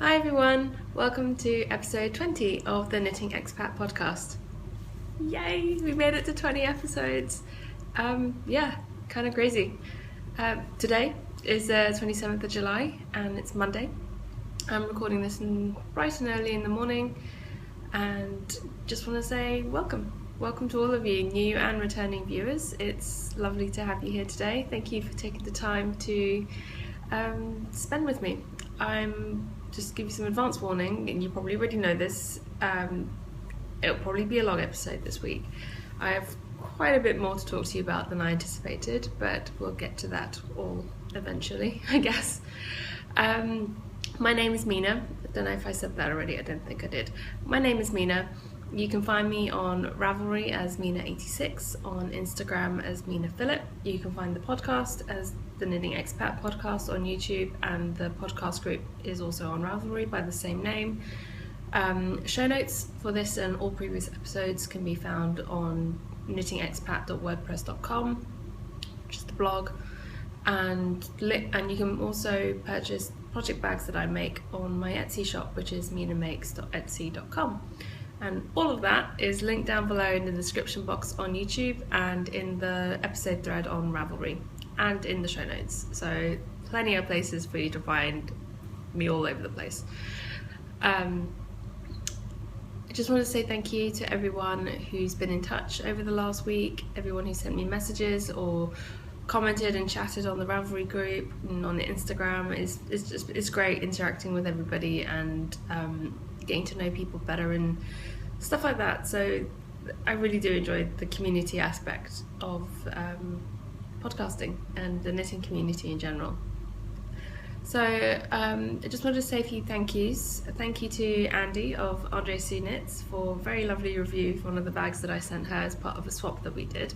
Hi everyone, welcome to episode 20 of the Knitting Expat Podcast. Yay, we made it to 20 episodes. Kind of crazy. Today is the 27th of July and it's Monday. I'm recording this bright and early in the morning and just want to say welcome. Welcome to all of you, new and returning viewers. It's lovely to have you here today. Thank you for taking the time to spend with me. I'm just give you some advance warning, and you probably already know this. It'll probably be a long episode this week. I have quite a bit more to talk to you about than I anticipated, but we'll get to that all eventually, I guess. My name is Mina. I don't know if I said that already. I don't think I did. My name is Mina. You can find me on Ravelry as Mina86, on Instagram as Mina Phillip. You can find the podcast as the Knitting Expat Podcast on YouTube, and the podcast group is also on Ravelry by the same name. Show notes for this and all previous episodes can be found on knittingexpat.wordpress.com, which is the blog, and you can also purchase project bags that I make on my Etsy shop, which is minamakes.etsy.com. And all of that is linked down below in the description box on YouTube and in the episode thread on Ravelry and in the show notes. So plenty of places for you to find me all over the place. I just want to say thank you to everyone who's been in touch over the last week, everyone who sent me messages or commented and chatted on the Ravelry group and on the Instagram. It's great interacting with everybody and getting to know people better and stuff like that. So I really do enjoy the community aspect of podcasting and the knitting community in general. So I just wanted to say a few thank yous. Thank you to Andy of Andre Sue Knits for a very lovely review for one of the bags that I sent her as part of a swap that we did,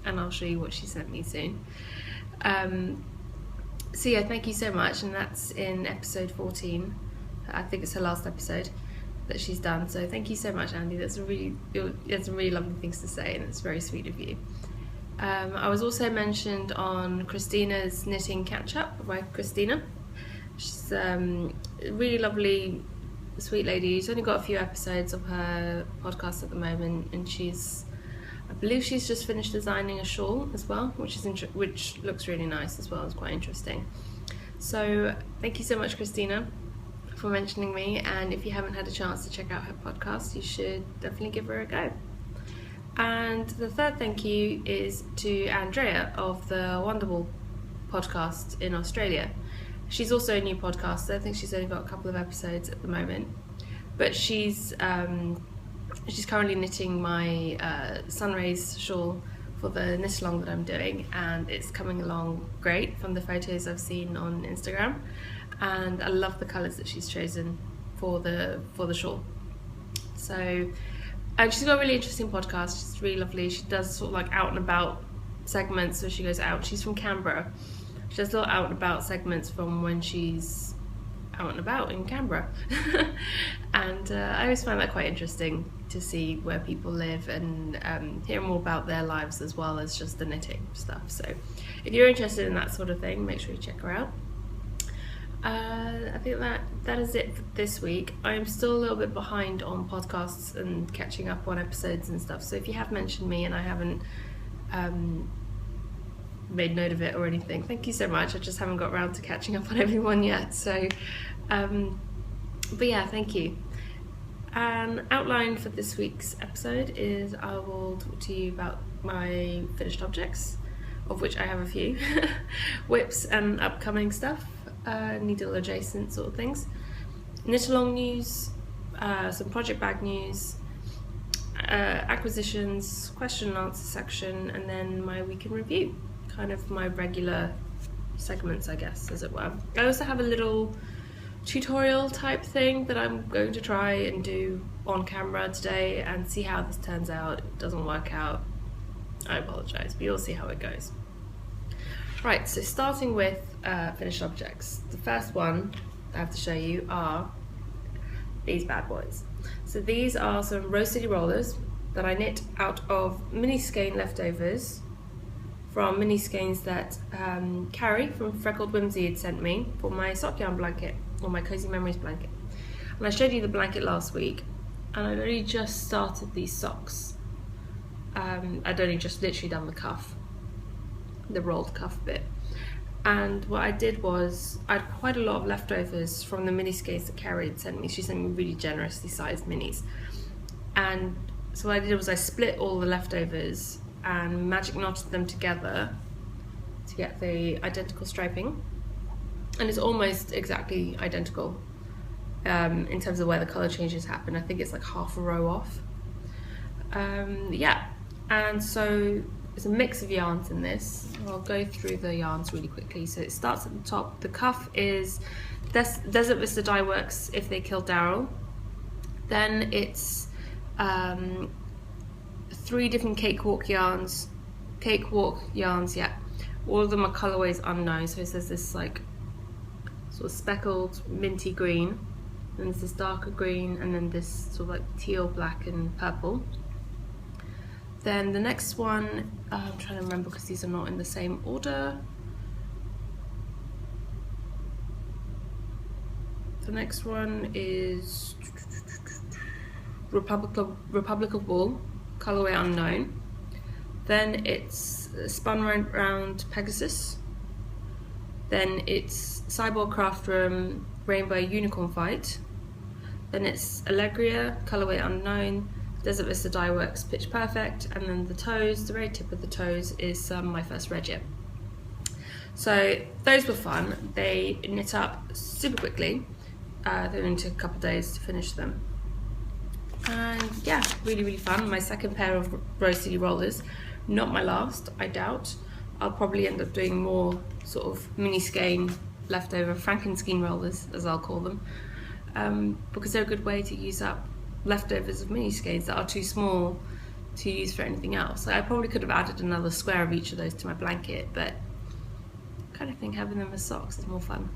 and I'll show you what she sent me soon. So yeah, thank you so much, and that's in episode 14. I think it's her last episode that she's done, so thank you so much, Andy. You had some really lovely things to say, and it's very sweet of you. I was also mentioned on Christina's Knitting Catch Up by Christina. She's a really lovely, sweet lady. She's only got a few episodes of her podcast at the moment, and I believe she's just finished designing a shawl as well, which looks really nice as well. It's quite interesting. So thank you so much, Christina, for mentioning me, and if you haven't had a chance to check out her podcast, you should definitely give her a go. And the third thank you is to Andrea of the Wonderful podcast in Australia. She's also a new podcaster. I think she's only got a couple of episodes at the moment, but she's currently knitting my Sunrays shawl for the knit along that I'm doing, and it's coming along great from the photos I've seen on Instagram, and I love the colours that she's chosen for the shawl. So, and she's got a really interesting podcast. She's really lovely. She does sort of like out and about segments, so she goes out. She's from Canberra. She does little out and about segments from when she's out and about in Canberra. And I always find that quite interesting to see where people live and hear more about their lives as well as just the knitting stuff. So if you're interested in that sort of thing, make sure you check her out. I think that is it for this week. I'm still a little bit behind on podcasts and catching up on episodes and stuff, so if you have mentioned me and I haven't made note of it or anything, thank you so much. I just haven't got around to catching up on everyone yet, so but yeah, thank you. An outline for this week's episode is I will talk to you about my finished objects, of which I have a few, whips and upcoming stuff, needle adjacent sort of things, knit along news, some project bag news, acquisitions, question and answer section, and then my week in review, kind of my regular segments, I guess, as it were. I also have a little tutorial type thing that I'm going to try and do on camera today and see how this turns out. If it doesn't work out, I apologise, but you'll see how it goes. Right, so starting with finished objects. The first one I have to show you are these bad boys. So these are some Rose City rollers that I knit out of mini skein leftovers from mini skeins that Carrie from Freckled Whimsy had sent me for my sock yarn blanket, or my Cozy Memories blanket. And I showed you the blanket last week, and I'd only just started these socks. I'd only just literally done the cuff, the rolled cuff bit. And what I did was, I had quite a lot of leftovers from the mini skates that Carrie had sent me. She sent me really generously sized minis. And so what I did was I split all the leftovers and magic knotted them together to get the identical striping. And it's almost exactly identical in terms of where the colour changes happen. I think it's like half a row off. Yeah, and so there's a mix of yarns in this. I'll go through the yarns really quickly. So it starts at the top. The cuff is Desert Vista Dye Works, If They Killed Daryl. Then it's 3 different cakewalk yarns. Yeah. All of them are colorways unknown. So it says this like sort of speckled minty green, and there's this darker green, and then this sort of like teal, black and purple. Then the next one, I'm trying to remember because these are not in the same order. The next one is Republic of Wool, colorway unknown. Then it's Spun Round Pegasus. Then it's Cyborg Craft Room Rainbow Unicorn Fight. Then it's Allegria, colorway unknown. Desert Vista Dye Works Pitch Perfect. And then the toes, the very tip of the toes, is My First Red Year. So those were fun. They knit up super quickly. They only took a couple of days to finish them. And yeah, really, really fun. My second pair of Rose City rollers. Not my last, I doubt. I'll probably end up doing more sort of mini skein, leftover Frankenskein rollers, as I'll call them, because they're a good way to use up leftovers of mini skeins that are too small to use for anything else. Like, I probably could have added another square of each of those to my blanket, but I kind of think having them as socks is more fun.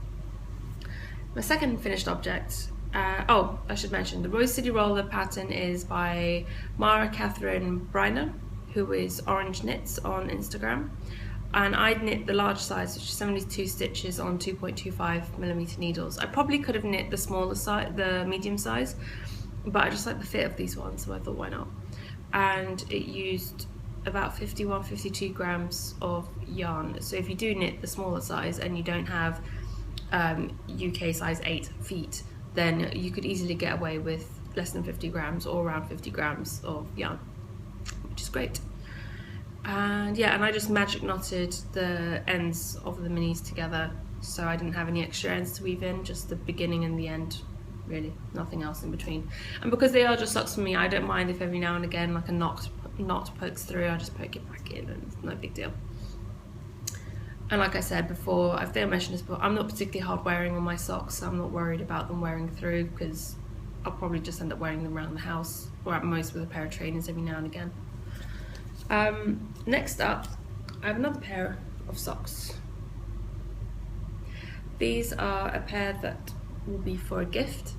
My second finished object, I should mention, the Rose City roller pattern is by Mara Catherine Briner, who is Orange Knits on Instagram. And I'd knit the large size, which is 72 stitches on 2.25mm needles. I probably could have knit the smaller size, the medium size, but I just like the fit of these ones, so I thought, why not? And it used about 52 grams of yarn. So if you do knit the smaller size and you don't have UK size 8 feet, then you could easily get away with less than 50 grams or around 50 grams of yarn, which is great. And yeah, and I just magic knotted the ends of the minis together, so I didn't have any extra ends to weave in, just the beginning and the end, really, nothing else in between. And because they are just socks for me, I don't mind if every now and again like a knot pokes through. I just poke it back in and it's no big deal. And like I said before, I think I mentioned this before, I'm not particularly hard wearing on my socks, so I'm not worried about them wearing through, because I'll probably just end up wearing them around the house, or at most with a pair of trainers every now and again. Next up, I have another pair of socks. These are a pair that will be for a gift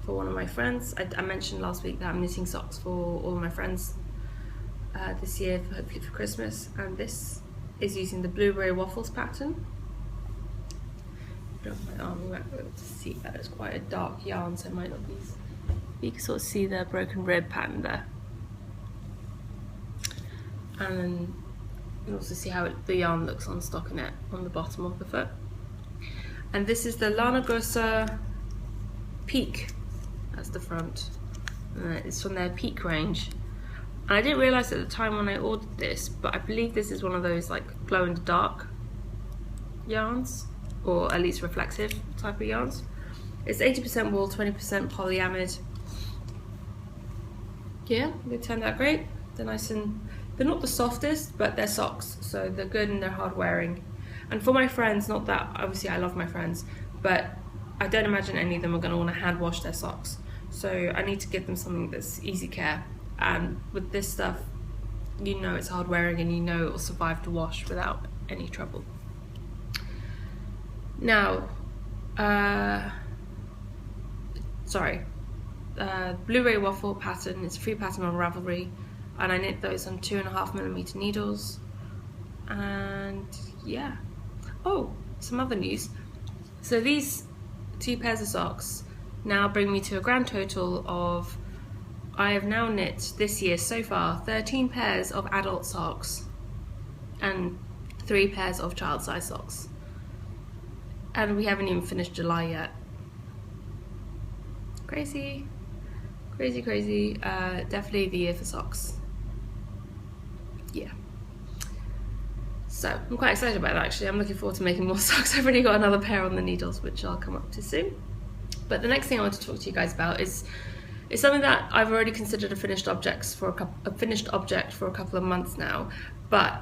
for one of my friends. I mentioned last week that I'm knitting socks for all of my friends this year, hopefully for Christmas, and this is using the Blueberry Waffles pattern. I don't know my arm, you might be able to see that it's quite a dark yarn, so it might not be. You can sort of see the broken rib pattern there. And then you can also see how the yarn looks on stockinette on the bottom of the foot. And this is the Lana Grossa Peak, that's the front. It's from their Peak range. And I didn't realise at the time when I ordered this, but I believe this is one of those like glow in the dark yarns, or at least reflective type of yarns. It's 80% wool, 20% polyamide. Yeah, they turned out great. They're nice and they're not the softest, but they're socks, so they're good and they're hard wearing. And for my friends, not that obviously I love my friends, but I don't imagine any of them are going to want to hand wash their socks. So I need to give them something that's easy care. And with this stuff, you know it's hard wearing and you know it will survive to wash without any trouble. Now, Blu-ray waffle pattern is a free pattern on Ravelry, and I knit those on 2.5mm needles. And yeah, oh, some other news. So these two pairs of socks now bring me to a grand total of, I have now knit this year so far 13 pairs of adult socks and 3 pairs of child size socks. And we haven't even finished July yet. Crazy, crazy, crazy. Definitely the year for socks. Yeah. So I'm quite excited about that actually. I'm looking forward to making more socks. I've already got another pair on the needles, which I'll come up to soon. But the next thing I want to talk to you guys about is something that I've already considered a finished object for a couple of months now, but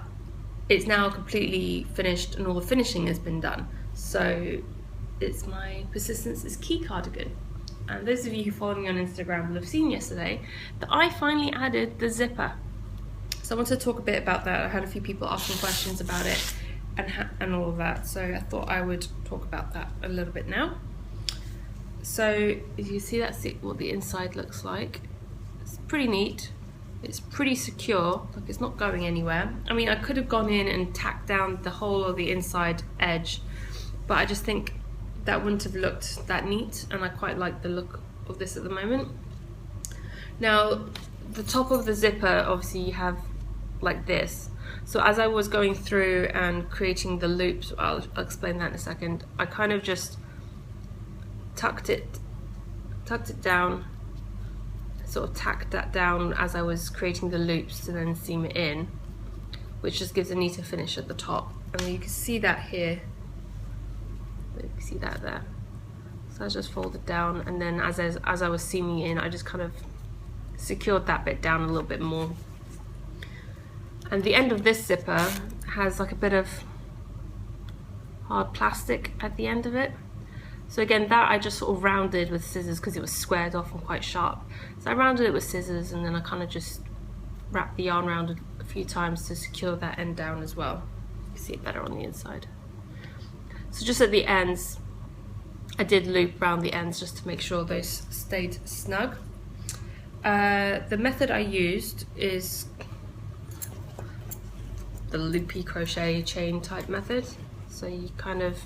it's now completely finished and all the finishing has been done. So it's my Persistence is Key cardigan. And those of you who follow me on Instagram will have seen yesterday that I finally added the zipper. So I wanted to talk a bit about that. I had a few people asking questions about it and all of that. So I thought I would talk about that a little bit now. So as you see, that's what the inside looks like. It's pretty neat. It's pretty secure, like it's not going anywhere. I mean, I could have gone in and tacked down the whole of the inside edge, but I just think that wouldn't have looked that neat, and I quite like the look of this at the moment. Now, the top of the zipper, obviously you have like this. So as I was going through and creating the loops, I'll explain that in a second, I kind of just tucked it down, sort of tacked that down as I was creating the loops to then seam it in, which just gives a neater finish at the top. And you can see that here. You can see that there. So I just folded down, and then as I was seaming in, I just kind of secured that bit down a little bit more. And the end of this zipper has like a bit of hard plastic at the end of it. So again, that I just sort of rounded with scissors because it was squared off and quite sharp. So I rounded it with scissors, and then I kind of just wrapped the yarn around a few times to secure that end down as well. You can see it better on the inside. So just at the ends, I did loop around the ends just to make sure those stayed snug. The method I used is the loopy crochet chain type method. So you kind of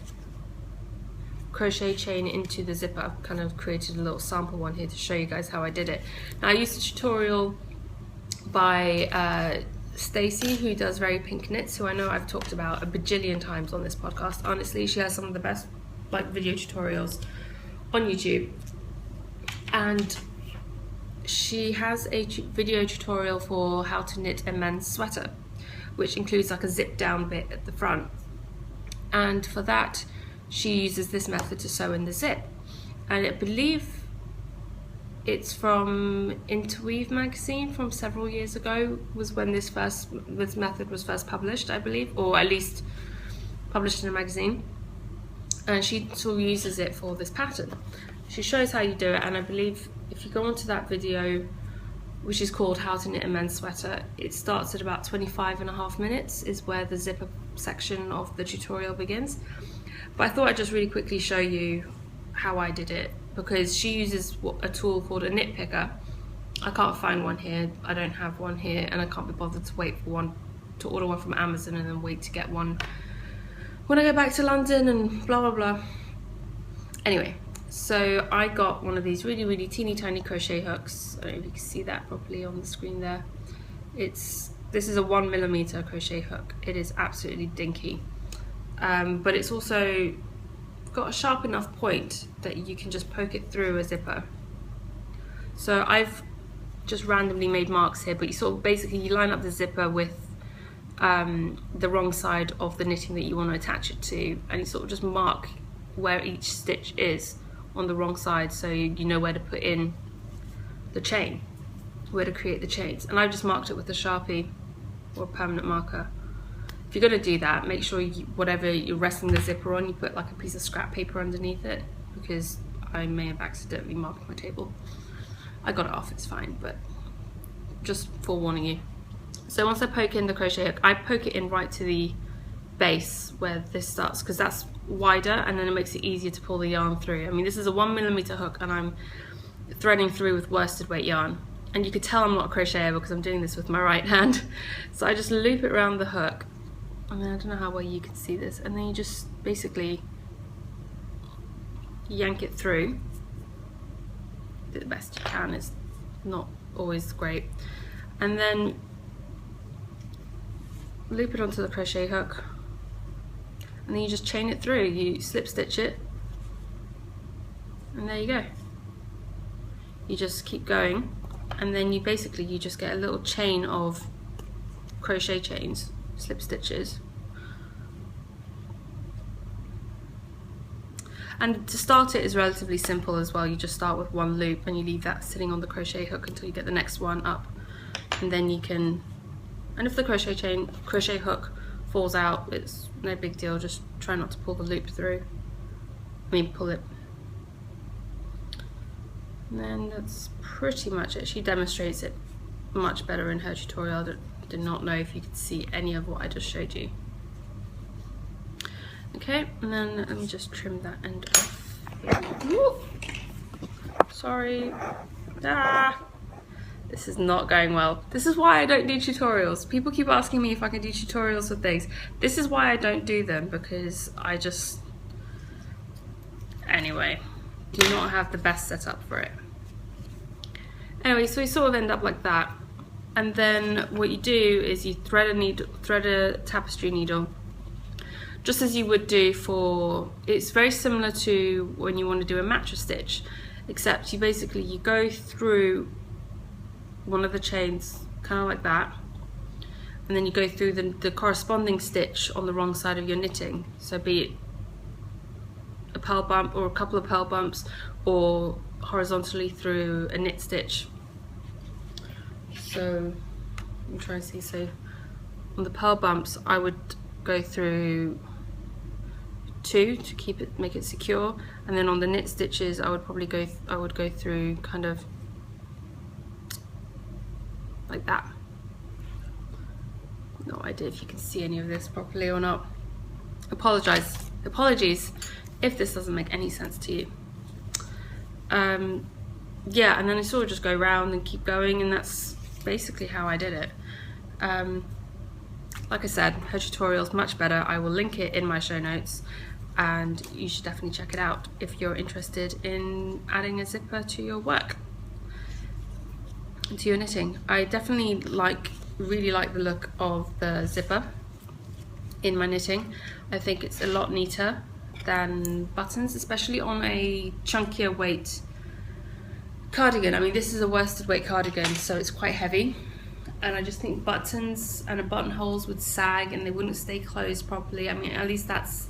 crochet chain into the zipper. I've kind of created a little sample one here to show you guys how I did it. Now I used a tutorial by Stacey, who does Very Pink Knits, who I know I've talked about a bajillion times on this podcast. Honestly, she has some of the best like video tutorials on YouTube, and she has a video tutorial for how to knit a men's sweater, which includes like a zip down bit at the front, and for that she uses this method to sew in the zip. And I believe it's from Interweave magazine from several years ago was when this method was first published, I believe, or at least published in a magazine. And she still uses it for this pattern. She shows how you do it, and I believe if you go onto that video, which is called How to Knit a Men's Sweater, it starts at about 25.5 minutes is where the zipper section of the tutorial begins. But I thought I'd just really quickly show you how I did it, because she uses a tool called a knit picker. I can't find one here, I don't have one here, and I can't be bothered to wait for one, to order one from Amazon and then wait to get one when I go back to London and blah blah blah. Anyway, so I got one of these really, really teeny tiny crochet hooks. I don't know if you can see that properly on the screen there. This is a 1mm crochet hook. It is absolutely dinky. But it's also got a sharp enough point that you can just poke it through a zipper. So I've just randomly made marks here, but you sort of basically you line up the zipper with the wrong side of the knitting that you want to attach it to, and you sort of just mark where each stitch is on the wrong side, so you know where to put in the chain, where to create the chains. And I've just marked it with a Sharpie or a permanent marker. If you're going to do that, make sure whatever you're resting the zipper on, you put like a piece of scrap paper underneath it, because I may have accidentally marked my table. I got it off, it's fine, but just forewarning you. So once I poke in the crochet hook, I poke it in right to the base where this starts, because that's wider and then it makes it easier to pull the yarn through. I mean, this is a 1mm hook and I'm threading through with worsted weight yarn, and you could tell I'm not a crocheter because I'm doing this with my right hand. So I just loop it around the hook, and then I don't know how well you can see this, and then you just basically yank it through, do the best you can. It's not always great. And then loop it onto the crochet hook, and then you just chain it through. You slip stitch it, and there you go. You just keep going, and then you just get a little chain of crochet chains, slip stitches. And to start it is relatively simple as well. You just start with one loop and you leave that sitting on the crochet hook until you get the next one up, and then you can, and if the crochet hook falls out, it's no big deal. Just try not to pull the loop through. Pull it. And then that's pretty much it. She demonstrates it much better in her tutorial. I did not know if you could see any of what I just showed you. Okay, and then let me just trim that end off. Ooh. Sorry. This is not going well. This is why I don't do tutorials. People keep asking me if I can do tutorials for things. This is why I don't do them, because I just, anyway, do not have the best setup for it. Anyway, so we sort of end up like that. And then what you do is you thread a tapestry needle, just as you would do for, it's very similar to when you want to do a mattress stitch, except you go through one of the chains, kind of like that, and then you go through the corresponding stitch on the wrong side of your knitting. So be it a purl bump or a couple of purl bumps, or horizontally through a knit stitch. So I'm trying to see, so on the purl bumps I would go through 2 to make it secure, and then on the knit stitches I would go through kind of like that. No idea if you can see any of this properly or not. Apologies if this doesn't make any sense to you. Yeah, and then I sort of just go round and keep going, and that's basically how I did it. Like I said, her tutorial's much better. I will link it in my show notes, and you should definitely check it out if you're interested in adding a zipper to your work, to your knitting. I definitely really like the look of the zipper in my knitting. I think it's a lot neater than buttons, especially on a chunkier weight cardigan. I mean, this is a worsted weight cardigan, so it's quite heavy, and I just think buttons and buttonholes would sag and they wouldn't stay closed properly. I mean, at least that's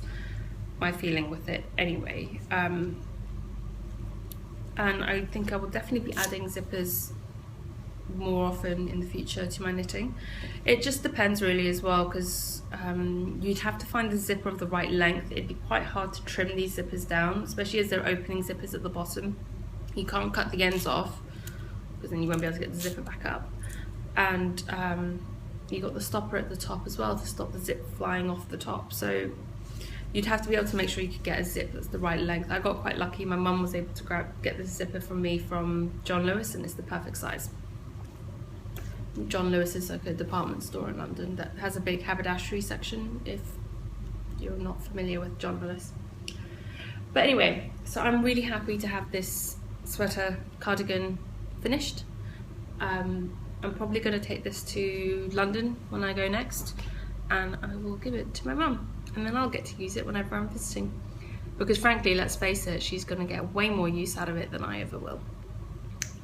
my feeling with it anyway. And I think I will definitely be adding zippers more often in the future to my knitting. It just depends really as well, because you'd have to find the zipper of the right length. It'd be quite hard to trim these zippers down, especially as they're opening zippers at the bottom. You can't cut the ends off, because then you won't be able to get the zipper back up. And you got the stopper at the top as well to stop the zip flying off the top. So you'd have to be able to make sure you could get a zip that's the right length. I got quite lucky. My mum was able to get this zipper from me from John Lewis, and it's the perfect size. John Lewis is like a department store in London that has a big haberdashery section, if you're not familiar with John Lewis. But anyway, so I'm really happy to have this sweater cardigan finished. I'm probably going to take this to London when I go next, and I will give it to my mum, and then I'll get to use it whenever I'm visiting, because frankly, let's face it, she's going to get way more use out of it than I ever will.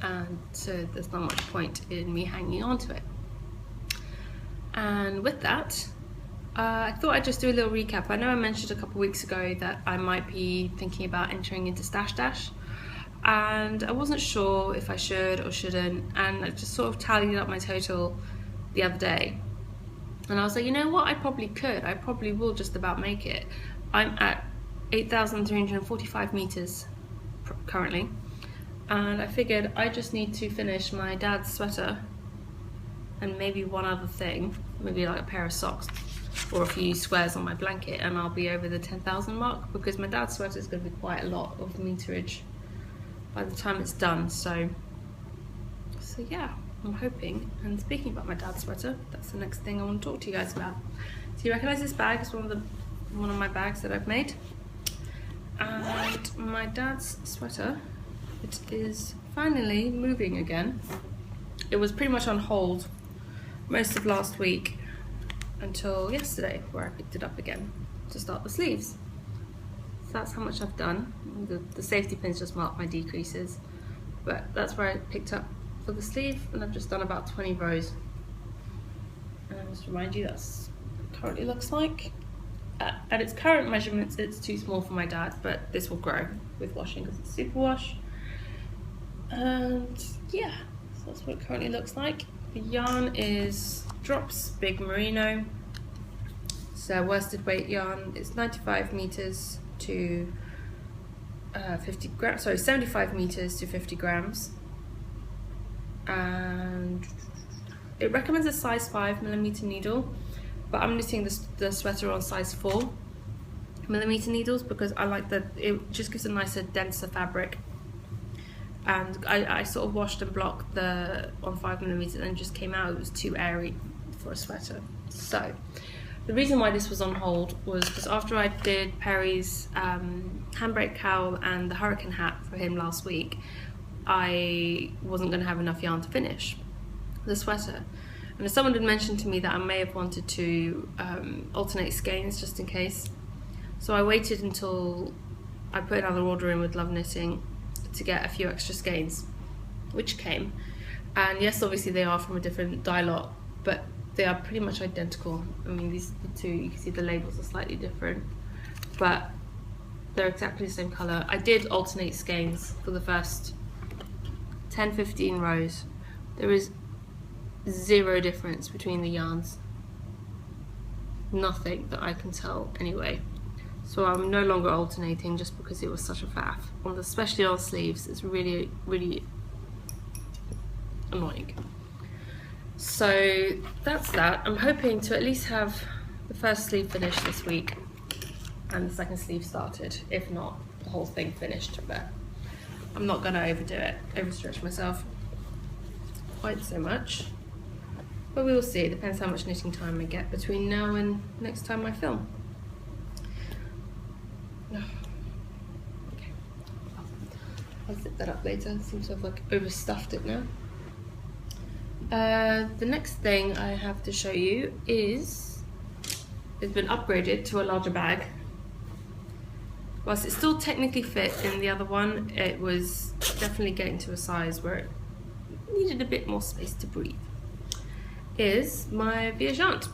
And so there's not much point in me hanging on to it. And with that, I thought I'd just do a little recap. I know I mentioned a couple weeks ago that I might be thinking about entering into Stash Dash, and I wasn't sure if I should or shouldn't, and I just sort of tallied up my total the other day, and I was like, you know what, I probably could. I probably will just about make it. I'm at 8,345 meters currently. And I figured I just need to finish my dad's sweater and maybe one other thing, maybe like a pair of socks or a few squares on my blanket, and I'll be over the 10,000 mark, because my dad's sweater is going to be quite a lot of meterage by the time it's done. So yeah, I'm hoping. And speaking about my dad's sweater, that's the next thing I want to talk to you guys about. So you recognise this bag? It's one of my bags that I've made, and my dad's sweater It is finally moving again. It was pretty much on hold most of last week until yesterday, where I picked it up again to start the sleeves. So that's how much I've done. The safety pins just mark my decreases, but that's where I picked up for the sleeve, and I've just done about 20 rows. And I'll just remind you, that's what it currently looks like. At its current measurements, it's too small for my dad, but this will grow with washing because it's superwash. And yeah, so that's what it currently looks like. The yarn is Drops Big Merino. So worsted weight yarn. It's 95 meters to 50 grams. Sorry, 75 meters to 50 grams. And it recommends a size 5mm needle, but I'm knitting the sweater on size 4mm needles because I like that it just gives a nicer, denser fabric. And I sort of washed and blocked on 5mm, and just came out, it was too airy for a sweater. So the reason why this was on hold was because after I did Perry's handbrake cowl and the hurricane hat for him last week, I wasn't going to have enough yarn to finish the sweater. And someone had mentioned to me that I may have wanted to alternate skeins just in case. So I waited until I put another order in with Love Knitting to get a few extra skeins, which came. And yes, obviously they are from a different dye lot, but they are pretty much identical. I mean, these two, you can see the labels are slightly different, but they're exactly the same colour. I did alternate skeins for the first 10-15 rows. There is zero difference between the yarns. Nothing that I can tell anyway. So I'm no longer alternating just because it was such a faff. Especially on sleeves, it's really, really annoying. So that's that. I'm hoping to at least have the first sleeve finished this week and the second sleeve started. If not, the whole thing finished. But I'm not going to overdo it, overstretch myself quite so much. But we will see. It depends how much knitting time I get between now and next time I film. Okay. I'll zip that up later. It seems to have like overstuffed it now. The next thing I have to show you is it's been upgraded to a larger bag. Whilst it still technically fit in the other one, it was definitely getting to a size where it needed a bit more space to breathe. Is my Viajante.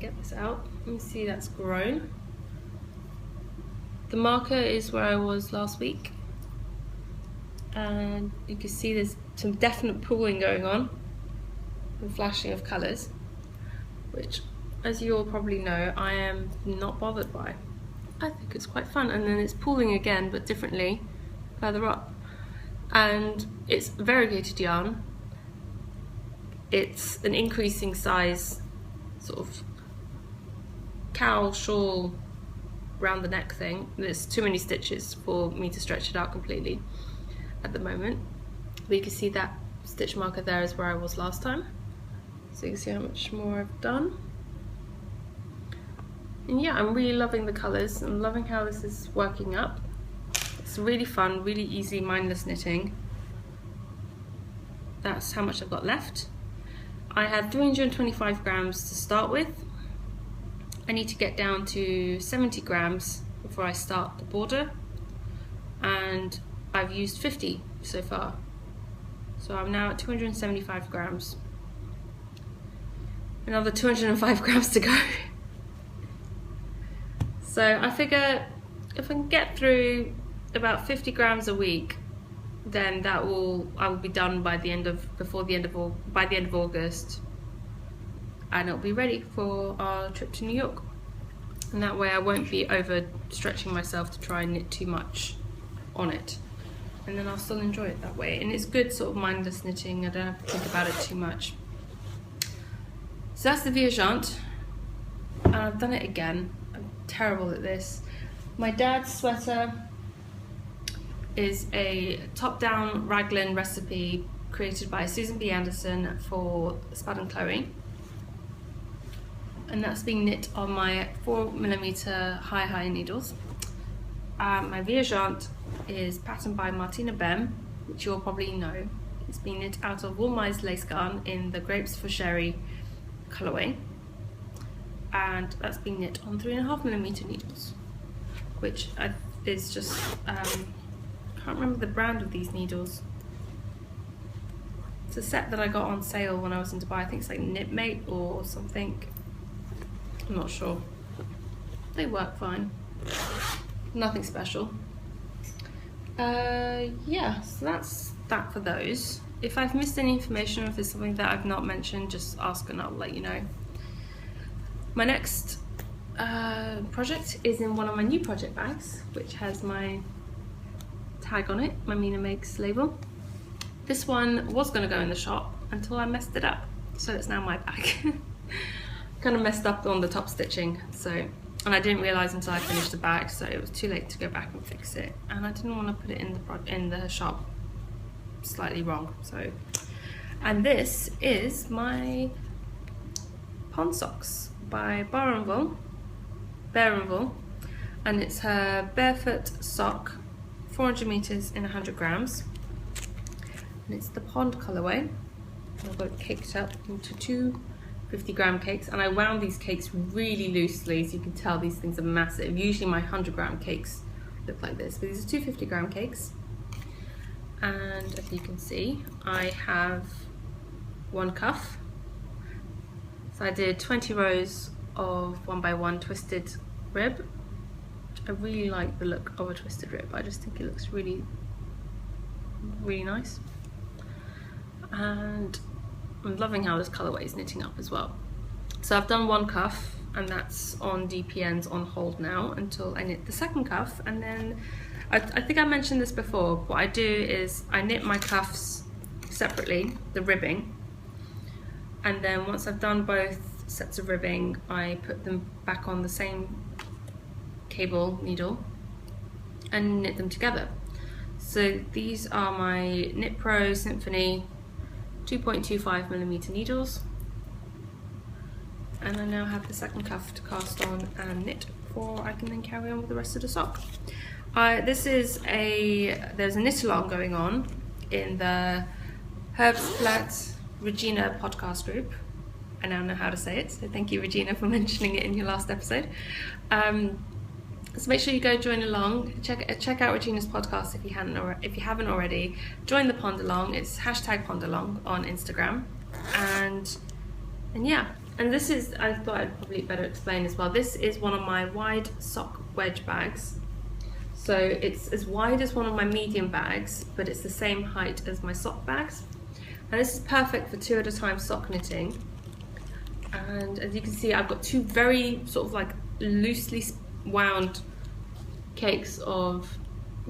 Get this out. Let me see, that's grown. The marker is where I was last week, and you can see there's some definite pooling going on and flashing of colours, which, as you all probably know, I am not bothered by. I think it's quite fun. And then it's pooling again, but differently further up. And it's variegated yarn. It's an increasing size sort of cowl, shawl, round the neck thing. There's too many stitches for me to stretch it out completely at the moment. But you can see that stitch marker there is where I was last time. So you can see how much more I've done. And yeah, I'm really loving the colours. I'm loving how this is working up. It's really fun, really easy, mindless knitting. That's how much I've got left. I had 325 grams to start with. I need to get down to 70 grams before I start the border, and I've used 50 so far. So I'm now at 275 grams. Another 205 grams to go. So I figure if I can get through about 50 grams a week, then I will be done by the end of August, and it'll be ready for our trip to New York. And that way I won't be overstretching myself to try and knit too much on it, and then I'll still enjoy it that way. And it's good sort of mindless knitting. I don't have to think about it too much. So that's the Viajante, and I've done it again. I'm terrible at this. My dad's sweater is a top-down raglan recipe created by Susan B. Anderson for Spud and Chloe, and that's being knit on my 4mm high needles. My Viajante is patterned by Martina Bem, which you'll probably know. It's been knit out of Woolmized lace yarn in the Grapes for Sherry colourway, and that's been knit on 3.5mm needles, which is just, I can't remember the brand of these needles. It's a set that I got on sale when I was in Dubai. I think it's like Knitmate or something. I'm not sure. They work fine. Nothing special. Yeah, so that's that for those. If I've missed any information, or if there's something that I've not mentioned, just ask and I'll let you know. My next project is in one of my new project bags, which has my tag on it, my Mina Makes label. This one was going to go in the shop until I messed it up, so it's now my bag. Kind of messed up on the top stitching, and I didn't realise until I finished the bag, so it was too late to go back and fix it, and I didn't want to put it in the shop slightly wrong. So, and this is my pond socks by Barenville, and it's her barefoot sock, 400 meters in 100 grams, and it's the pond colorway. I've got it caked up into two 50-gram cakes, and I wound these cakes really loosely, so you can tell these things are massive. Usually my 100-gram cakes look like this, but these are two 50-gram cakes. And as you can see, I have one cuff. So I did 20 rows of 1x1 twisted rib. I really like the look of a twisted rib. I just think it looks really, really nice. And I'm loving how this colourway is knitting up as well. So I've done one cuff, and that's on DPNs on hold now until I knit the second cuff, and then I think I mentioned this before. What I do is I knit my cuffs separately, the ribbing, and then once I've done both sets of ribbing, I put them back on the same cable needle and knit them together. So these are my Knit Pro Symphony 2.25mm needles, and I now have the second cuff to cast on and knit before I can then carry on with the rest of the sock. There's a knit along going on in the Herbstblatt Regina podcast group. I now know how to say it, so thank you, Regina, for mentioning it in your last episode. So make sure you go join along. Check out Regina's podcast if you haven't already. Join the Pond Along. It's #PondAlong on Instagram. And yeah, and this is, I thought I'd probably better explain as well. This is one of my wide sock wedge bags. So it's as wide as one of my medium bags, but it's the same height as my sock bags. And this is perfect for 2 at a time sock knitting. And as you can see, I've got two very sort of like loosely wound cakes of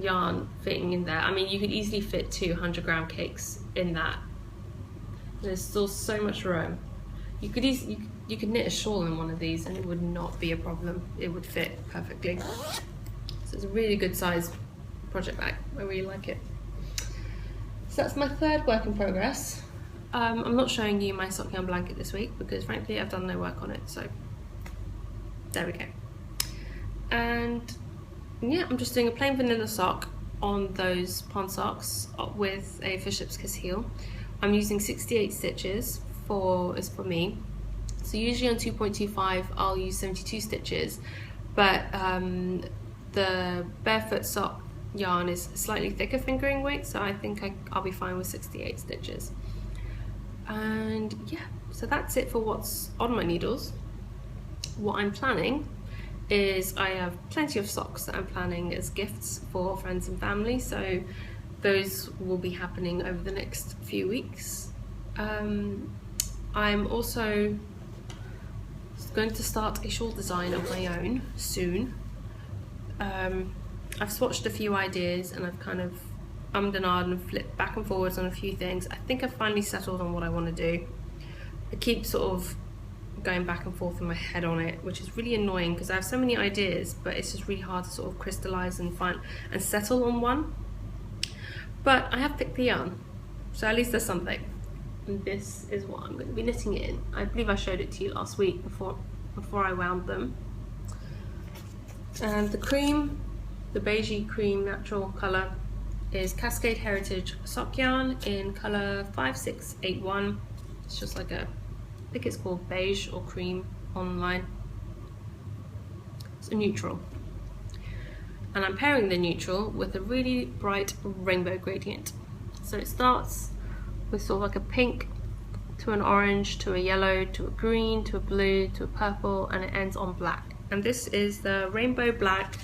yarn fitting in there. I mean, you could easily fit 200-gram cakes in that. There's still so much room. You could knit a shawl in one of these and it would not be a problem. It would fit perfectly. So it's a really good size project bag. I really like it. So that's my third work in progress. I'm not showing you my sock yarn blanket this week because frankly I've done no work on it, so there we go. And yeah, I'm just doing a plain vanilla sock on those pond socks with a Fishlips Kiss heel. I'm using 68 stitches for me. So usually on 2.25 I'll use 72 stitches, but the barefoot sock yarn is slightly thicker fingering weight, so I think I'll be fine with 68 stitches. And yeah, so that's it for what's on my needles. What I'm planning is I have plenty of socks that I'm planning as gifts for friends and family, so those will be happening over the next few weeks. I'm also going to start a shawl design of my own soon. I've swatched a few ideas and I've kind of ummed and ahed and flipped back and forwards on a few things. I think I've finally settled on what I want to do. I keep sort of going back and forth in my head on it, which is really annoying because I have so many ideas, but it's just really hard to sort of crystallize and find and settle on one. But I have picked the yarn, so at least there's something. And this is what I'm going to be knitting it in. I believe I showed it to you last week before I wound them. And the cream The beigey cream natural colour is Cascade Heritage sock yarn in colour 5681. It's just like I think it's called beige or cream online. It's a neutral. And I'm pairing the neutral with a really bright rainbow gradient. So it starts with sort of like a pink to an orange to a yellow to a green to a blue to a purple, and it ends on black. And this is the rainbow black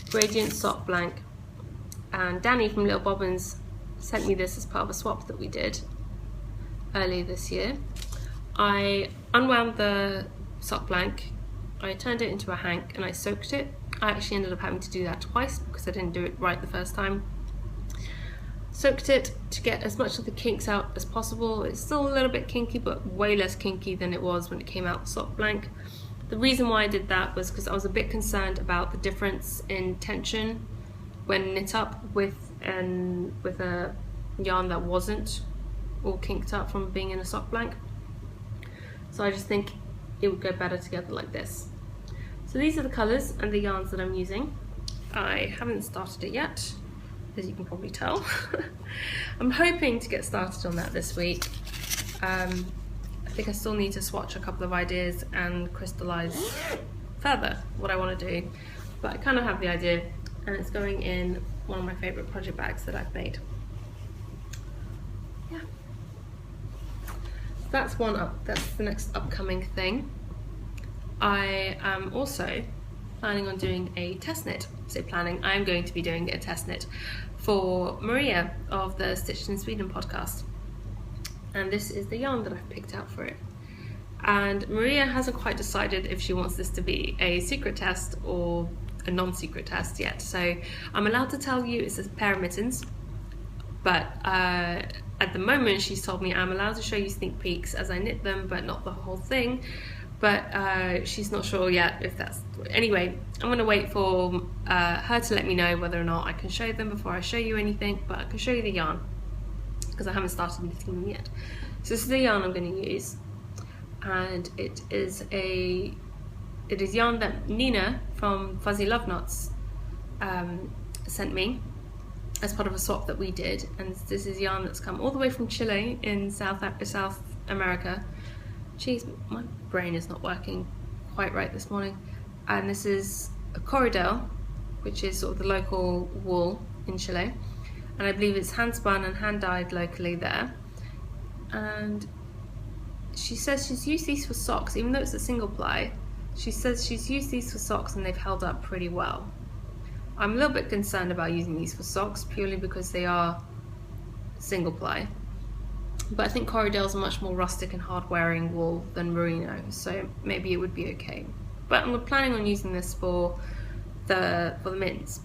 gradient sock blank, and Danny from Little Bobbins sent me this as part of a swap that we did earlier this year. I unwound the sock blank, I turned it into a hank, and I soaked it. I actually ended up having to do that twice because I didn't do it right the first time. Soaked it to get as much of the kinks out as possible. It's still a little bit kinky, but way less kinky than it was when it came out sock blank. The reason why I did that was because I was a bit concerned about the difference in tension when knit up with a yarn that wasn't all kinked up from being in a sock blank. So I just think it would go better together like this. So these are the colours and the yarns that I'm using. I haven't started it yet, as you can probably tell. I'm hoping to get started on that this week. I think I still need to swatch a couple of ideas and crystallise further what I want to do, but I kind of have the idea, and it's going in one of my favourite project bags that I've made. Yeah, that's one up. That's the next upcoming thing. I am also planning on doing a test knit. I'm going to be doing a test knit for Maria of the Stitched in Sweden podcast. And this is the yarn that I've picked out for it. And Maria hasn't quite decided if she wants this to be a secret test or a non-secret test yet. So I'm allowed to tell you it's a pair of mittens, but at the moment she's told me I'm allowed to show you sneak peeks as I knit them, but not the whole thing. But she's not sure yet if that's... Anyway, I'm going to wait for her to let me know whether or not I can show them before I show you anything, but I can show you the yarn because I haven't started knitting them yet. So this is the yarn I'm going to use, and it is yarn that Nina from Fuzzy Love Knots sent me as part of a swap that we did, and this is yarn that's come all the way from Chile in South America. Jeez, my brain is not working quite right this morning. And this is a Corridel, which is sort of the local wool in Chile, and I believe it's hand spun and hand dyed locally there. And she says she's used these for socks, even though it's a single ply. She says she's used these for socks and they've held up pretty well. I'm a little bit concerned about using these for socks purely because they are single ply. But I think Corridel's a much more rustic and hard wearing wool than merino, so maybe it would be okay. But I'm planning on using this for the mittens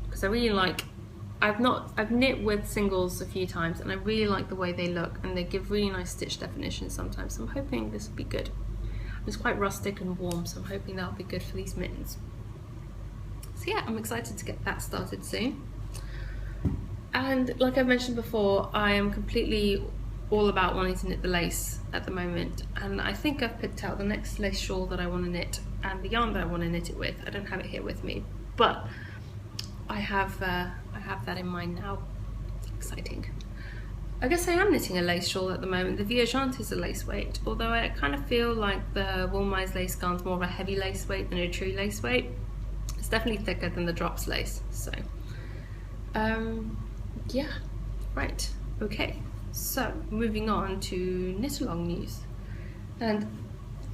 because I really like. I've knit with singles a few times and I really like the way they look, and they give really nice stitch definition sometimes. So I'm hoping this will be good. It's quite rustic and warm, so I'm hoping that'll be good for these mittens. So yeah, I'm excited to get that started soon. And like I mentioned before, I am completely all about wanting to knit the lace at the moment, and I think I've picked out the next lace shawl that I want to knit and the yarn that I want to knit it with. I don't have it here with me, but I have that in mind now. It's exciting. I guess I am knitting a lace shawl at the moment. The Viajante is a lace weight, although I kind of feel like the Woolmise lace garn's more of a heavy lace weight than a true lace weight. It's definitely thicker than the Drops lace, so yeah, right, okay. So moving on to knit along news, and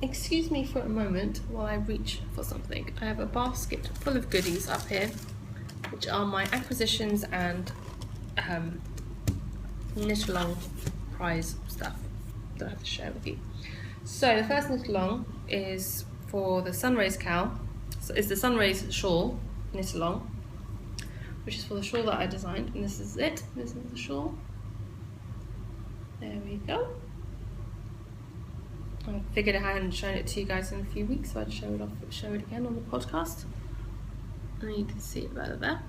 excuse me for a moment while I reach for something. I have a basket full of goodies up here, which are my acquisitions and knit along prize stuff that I have to share with you. So the first knit along is for the Sunrays cowl. So it's the Sunrays shawl knit along, which is for the shawl that I designed, and this is it. This is the shawl. There we go. I figured I hadn't shown it to you guys in a few weeks, so I'd show it again on the podcast. And you can see it better there.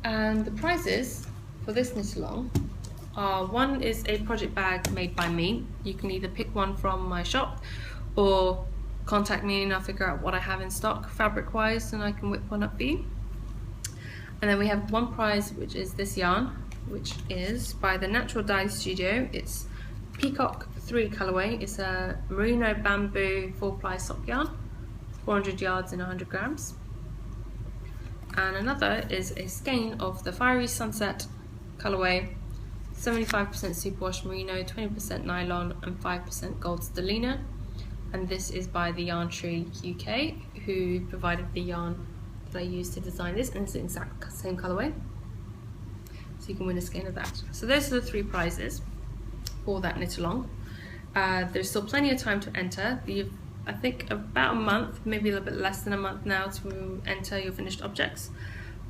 And the prizes for this knit along are: one is a project bag made by me. You can either pick one from my shop or contact me and I'll figure out what I have in stock fabric wise and I can whip one up for you. And then we have one prize, which is this yarn, which is by the Natural Dye Studio. It's Peacock 3 colorway. It's a merino bamboo 4-ply sock yarn, 400 yards and 100 grams. And another is a skein of the Fiery Sunset colorway, 75% superwash merino, 20% nylon and 5% gold stellina. And this is by the Yarn Tree UK, who provided the yarn that I used to design this, and it's the exact same colorway. So you can win a skein of that. So those are the 3 prizes for that knit along. There's still plenty of time to enter. You've, I think, about a month, maybe a little bit less than a month now to enter your finished objects.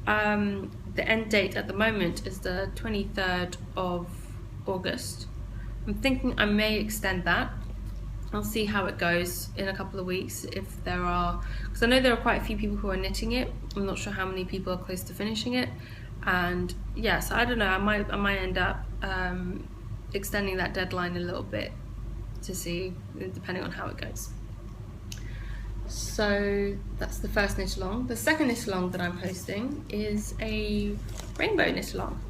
The end date at the moment is the 23rd of August. I'm thinking I may extend that. I'll see how it goes in a couple of weeks, if there are, because I know there are quite a few people who are knitting it. I'm not sure how many people are close to finishing it, and yes, so I don't know, I might end up extending that deadline a little bit to see, depending on how it goes. So that's the first knit along. The second knit along that I'm hosting is a rainbow knit along.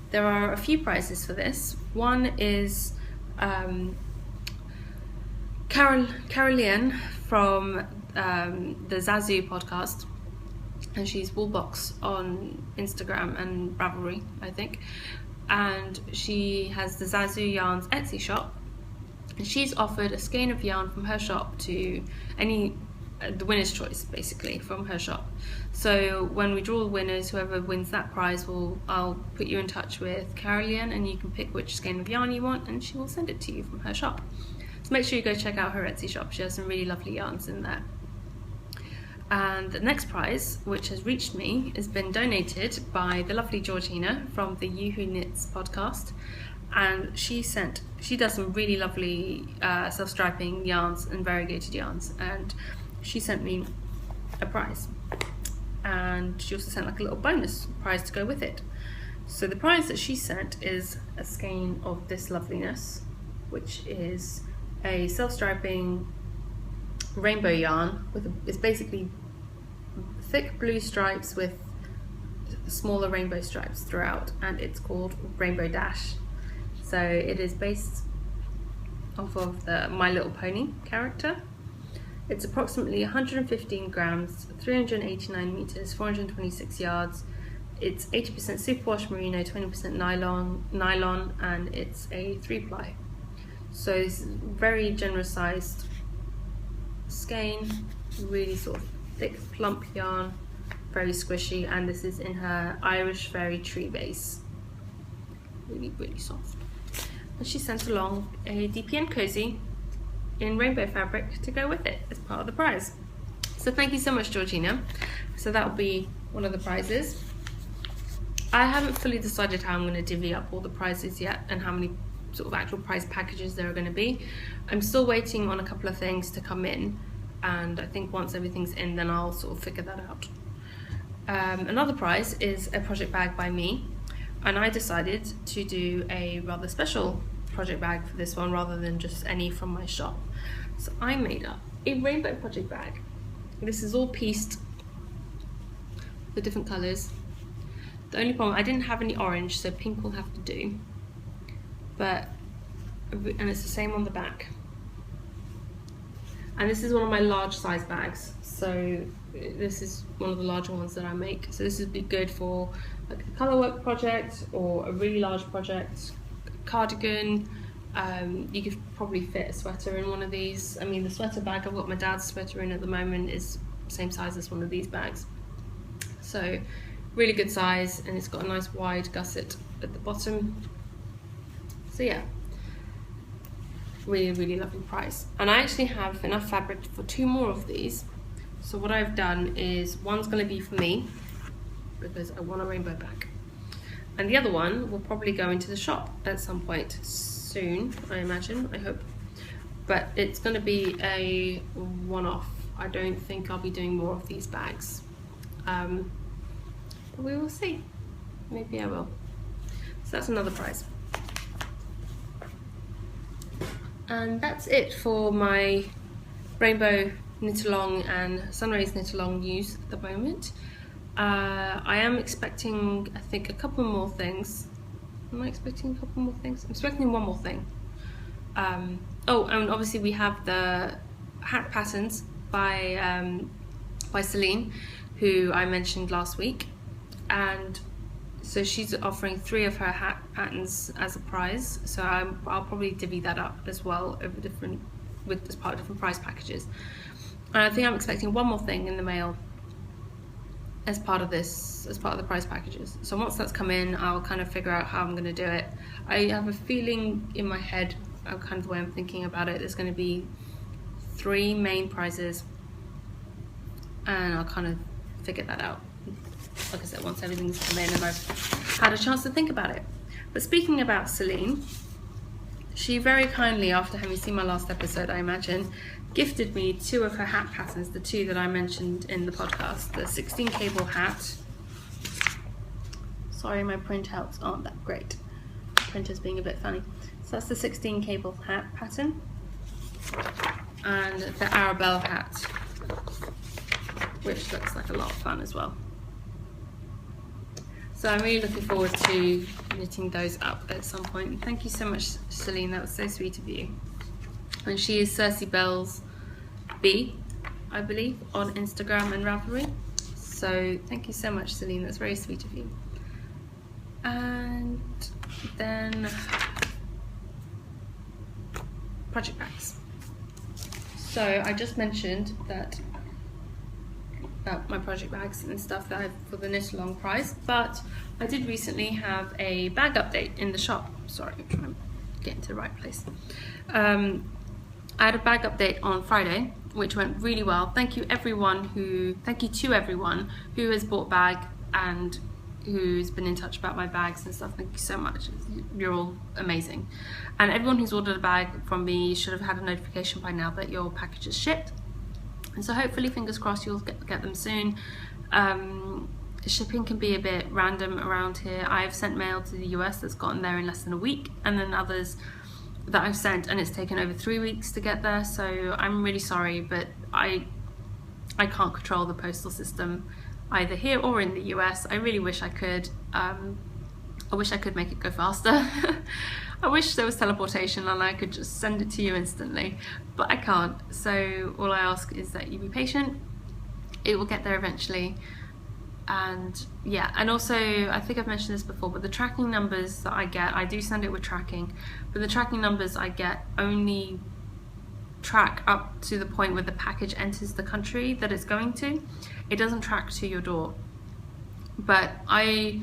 There are a few prizes for this. One is Caroline from the Zazu podcast, and she's Woolbox on Instagram and Ravelry, I think, and she has the Zazu Yarns Etsy shop, and she's offered a skein of yarn from her shop to the winner's choice, basically, from her shop. So when we draw the winners, whoever wins that prize, I'll put you in touch with Caroline, and you can pick which skein of yarn you want, and she will send it to you from her shop. So make sure you go check out her Etsy shop. She has some really lovely yarns in there. And the next prize, which has reached me, has been donated by the lovely Georgina from the You Who Knits podcast. And she does some really lovely self-striping yarns and variegated yarns. And she sent me a prize. And she also sent like a little bonus prize to go with it. So the prize that she sent is a skein of this loveliness, which is a self-striping rainbow yarn it's basically thick blue stripes with smaller rainbow stripes throughout, and it's called Rainbow Dash. So it is based off of the My Little Pony character. It's approximately 115 grams, 389 meters, 426 yards. It's 80% superwash merino, 20% nylon, and it's a 3-ply. So it's very generous sized skein, really sort of thick, plump yarn, very squishy, and this is in her Irish Fairy Tree base. Really, really soft. And she sent along a DPN cozy in rainbow fabric to go with it as part of the prize. So thank you so much, Georgina. So that will be one of the prizes. I haven't fully decided how I'm going to divvy up all the prizes yet and how many sort of actual prize packages there are going to be. I'm still waiting on a couple of things to come in, and I think once everything's in, then I'll sort of figure that out. Another prize is a project bag by me, and I decided to do a rather special project bag for this one rather than just any from my shop. So I made up a rainbow project bag. This is all pieced, the different colours. The only problem, I didn't have any orange, so pink will have to do. And it's the same on the back. And this is one of my large size bags, so this is one of the larger ones that I make. So this would be good for like a colour work project or a really large project, a cardigan. You could probably fit a sweater in one of these. I mean, the sweater bag I've got my dad's sweater in at the moment is the same size as one of these bags. So really good size, and it's got a nice wide gusset at the bottom. So yeah, really, really lovely price. And I actually have enough fabric for 2 more of these. So what I've done is, one's going to be for me because I want a rainbow bag, and the other one will probably go into the shop at some point soon, I imagine, I hope. But it's going to be a one-off. I don't think I'll be doing more of these bags. But we will see. Maybe I will. So that's another prize. And that's it for my Rainbow Knit Along and Sunrays Knit Along news at the moment. I am expecting, I think, a couple more things. Am I expecting a couple more things? I'm expecting one more thing. And obviously we have the hat patterns by Celine, who I mentioned last week, and so she's offering 3 of her hat patterns as a prize. So I'll probably divvy that up as well over as part of different prize packages. And I think I'm expecting one more thing in the mail as part of the prize packages. So once that's come in, I'll kind of figure out how I'm going to do it. I have a feeling in my head, kind of the way I'm thinking about it, there's going to be 3 main prizes, and I'll kind of figure that out, like I said, once everything's come in and I've had a chance to think about it. But speaking about Celine, she very kindly, after having seen my last episode, I imagine, gifted me 2 of her hat patterns, the 2 that I mentioned in the podcast, the 16 cable hat. Sorry, my printouts aren't that great. The printer's being a bit funny. So that's the 16 cable hat pattern, and the Arabelle hat, which looks like a lot of fun as well. So I'm really looking forward to knitting those up at some point. Thank you so much, Celine, that was so sweet of you. And she is Cersei Bells B, I believe, on Instagram and Ravelry. So thank you so much, Celine, that's very sweet of you. And then project bags. So I just mentioned that about my project bags and stuff that I have for the Knit Along prize, but I did recently have a bag update in the shop. Sorry, I'm trying to get into the right place. I had a bag update on Friday, which went really well. Thank you to everyone who has bought bag and who's been in touch about my bags and stuff. Thank you so much. You're all amazing. And everyone who's ordered a bag from me should have had a notification by now that your package is shipped. And so hopefully, fingers crossed, you'll get them soon. Shipping can be a bit random around here. I've sent mail to the US that's gotten there in less than a week, and then others that I've sent and it's taken over 3 weeks to get there. So I'm really sorry, but I can't control the postal system either here or in the US. I really wish I could. I wish I could make it go faster. I wish there was teleportation and I could just send it to you instantly, but I can't. So all I ask is that you be patient. It will get there eventually. And yeah, and also I think I've mentioned this before, but the tracking numbers that I get, I do send it with tracking, but the tracking numbers I get only track up to the point where the package enters the country that it's going to. It doesn't track to your door. But I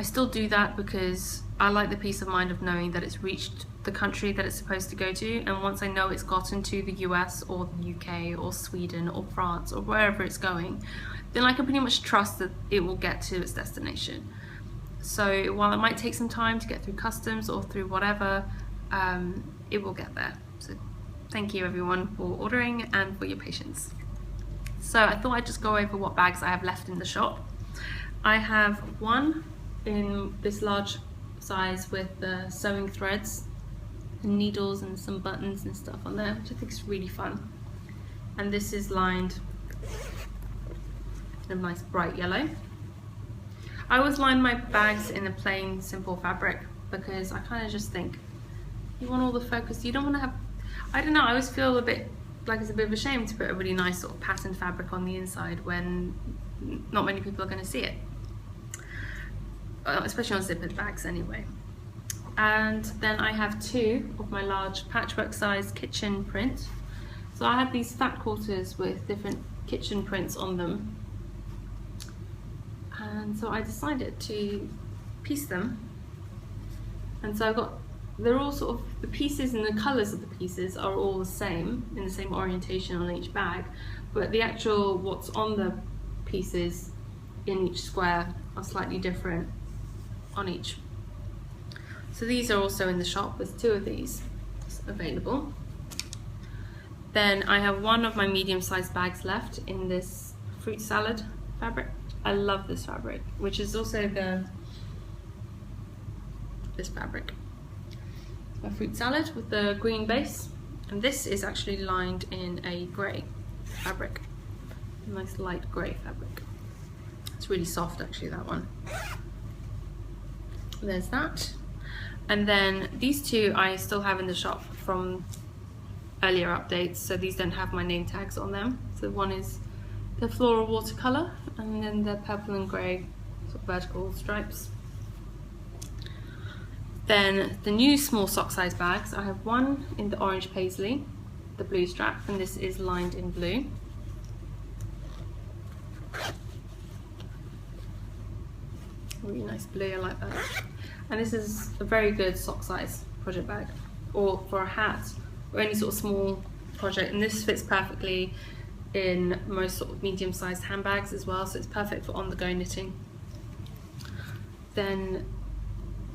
still do that because I like the peace of mind of knowing that it's reached the country that it's supposed to go to, and once I know it's gotten to the US or the UK or Sweden or France or wherever it's going, then I can pretty much trust that it will get to its destination. So while it might take some time to get through customs or through whatever, it will get there. So thank you everyone for ordering and for your patience. So I thought I'd just go over what bags I have left in the shop. I have one in this large size with the sewing threads and needles and some buttons and stuff on there, which I think is really fun. And this is lined in a nice bright yellow. I always line my bags in a plain, simple fabric because I kind of just think you want all the focus. You don't want to have, I don't know, I always feel a bit like it's a bit of a shame to put a really nice sort of patterned fabric on the inside when not many people are going to see it. Especially on zippered bags anyway. And then I have two of my large patchwork size kitchen prints. So I have these fat quarters with different kitchen prints on them. And so I decided to piece them. And so I've got, they're all sort of, the pieces and the colours of the pieces are all the same, in the same orientation on each bag, but the actual, what's on the pieces in each square are slightly different on each. So these are also in the shop. There's two of these available. Then I have one of my medium-sized bags left in this fruit salad fabric. I love this fabric, which is also this fabric. A fruit salad with the green base, And this is actually lined in a grey fabric, a nice light grey fabric. It's really soft actually, that one. There's that. And then these two I still have in the shop from earlier updates, so these don't have my name tags on them. So one is the floral watercolour, and then the purple and grey sort of vertical stripes. Then the new small sock size bags, I have one in the orange paisley, the blue strap, and this is lined in blue. Really nice blue, I like that. And this is a very good sock size project bag, or for a hat, or any sort of small project. And this fits perfectly in most sort of medium-sized handbags as well, so it's perfect for on-the-go knitting. Then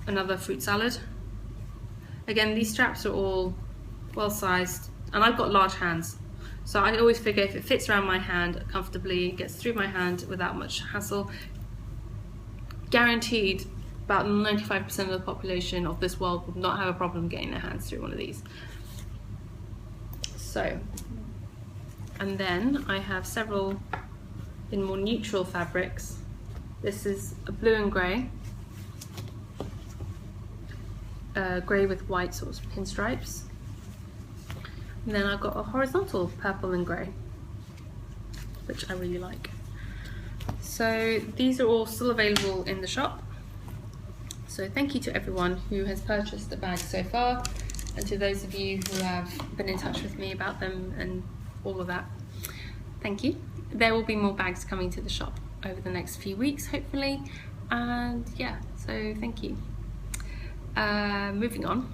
another fruit salad. Again, these straps are all well-sized, and I've got large hands, so I always figure if it fits around my hand comfortably, gets through my hand without much hassle, guaranteed about 95% of the population of this world will not have a problem getting their hands through one of these. So, and then I have several in more neutral fabrics. This is a blue and grey, grey with white sort of pinstripes. And then I've got a horizontal purple and grey, which I really like. So these are all still available in the shop. So thank you to everyone who has purchased the bag so far, and to those of you who have been in touch with me about them and all of that. Thank you. There will be more bags coming to the shop over the next few weeks, hopefully. And yeah, so thank you. Moving on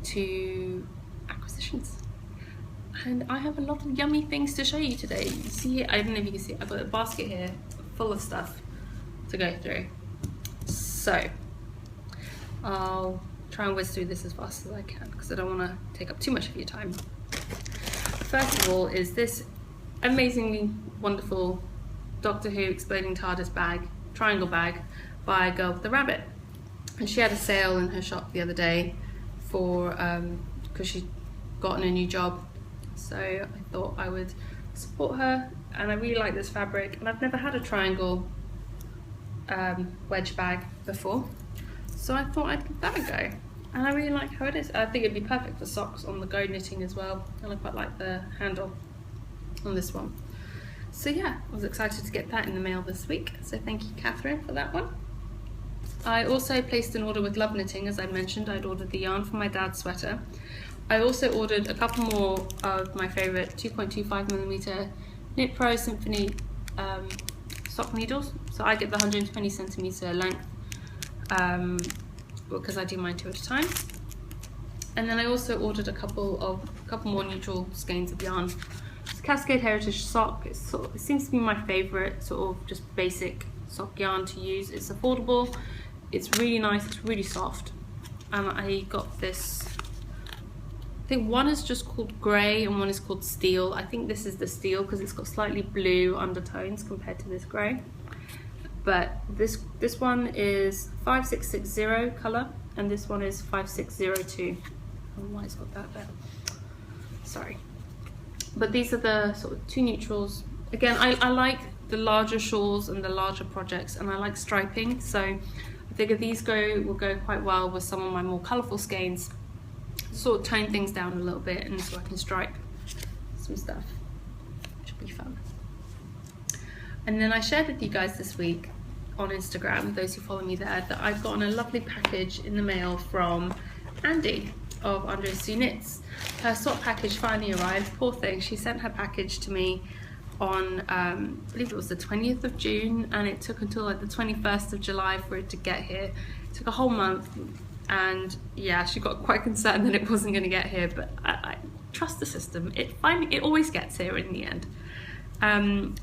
to acquisitions. And I have a lot of yummy things to show you today. You see, I don't know if you can see, I've got a basket here full of stuff to go through. So I'll try and whiz through this as fast as I can because I don't want to take up too much of your time. First of all is this amazingly wonderful Doctor Who Exploding TARDIS bag, triangle bag, by Girl with the Rabbit. And she had a sale in her shop the other day for because she'd gotten a new job. So I thought I would support her, and I really like this fabric, and I've never had a triangle wedge bag before, so I thought I'd give that a go, and I really like how it is. I think it'd be perfect for socks on the go knitting as well, and I quite like the handle on this one. So yeah, I was excited to get that in the mail this week, so thank you Catherine for that one. I also placed an order with Love Knitting. As I mentioned, I'd ordered the yarn for my dad's sweater. I also ordered a couple more of my favourite 2.25mm Knit Pro Symphony sock needles. So I get the 120cm length because I do mine 2 at a time. And then I also ordered a couple more neutral skeins of yarn. It's Cascade Heritage sock. It seems to be my favourite sort of just basic sock yarn to use. It's affordable. It's really nice. It's really soft. And I got this. I think one is just called grey and one is called steel. I think this is the steel because it's got slightly blue undertones compared to this grey. But this one is 5660 colour and this one is 5602. I don't know why it's got that there. Sorry. But these are the sort of two neutrals. Again, I like the larger shawls and the larger projects, and I like striping, so I figure these will go quite well with some of my more colourful skeins. Sort of tone things down a little bit, and so I can stripe some stuff, which will be fun. And then I shared with you guys this week on Instagram, those who follow me there, that I've gotten a lovely package in the mail from Andy of Andre Sue Knits. Her sock package finally arrived. Poor thing, she sent her package to me on I believe it was the 20th of June, and it took until like the 21st of July for it to get here. It took a whole month, and yeah, she got quite concerned that it wasn't going to get here, but I trust the system. It always gets here in the end.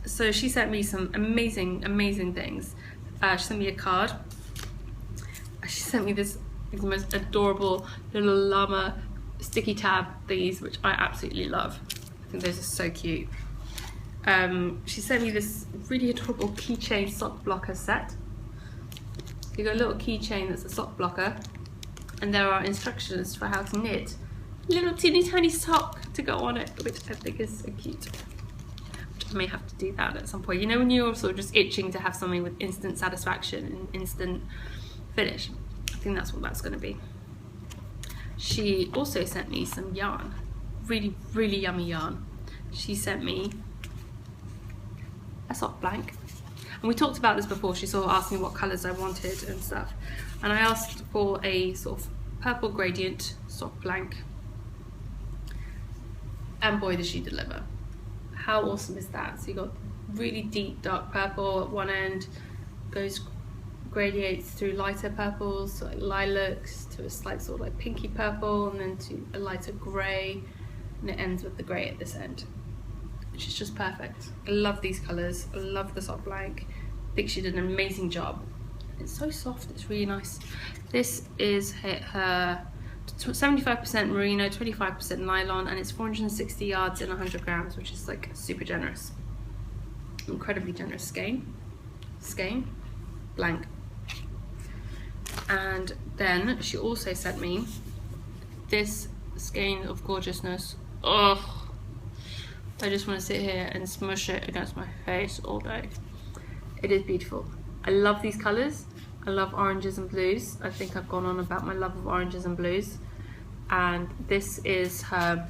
So she sent me some amazing things. She sent me a card. She sent me the most adorable little llama sticky tab these, which I absolutely love. I think those are so cute. She sent me this really adorable keychain sock blocker set. You got a little keychain that's a sock blocker, and there are instructions for how to knit little teeny tiny sock to go on it, which I think is so cute. Which I may have to do that at some point. You know, when you're sort of just itching to have something with instant satisfaction and instant finish. I think that's what that's going to be. She also sent me some yarn, really, really yummy yarn. She sent me a sock blank. And we talked about this before. She sort of asked me what colours I wanted and stuff. And I asked for a sort of purple gradient sock blank. And boy, did she deliver. How awesome is that? So you got really deep dark purple at one end, gradiates through lighter purples, so like lilacs, to a slight sort of like pinky purple, and then to a lighter grey, and it ends with the grey at this end, which is just perfect. I love these colours. I love the sock blank. I think she did an amazing job. It's so soft, it's really nice. This is her 75% merino, 25% nylon, and it's 460 yards in 100 grams, which is like super generous. Incredibly generous skein, blank. And then she also sent me this skein of gorgeousness. Oh, I just want to sit here and smush it against my face all day. It is beautiful. I love these colours. I love oranges and blues. I think I've gone on about my love of oranges and blues. And this is her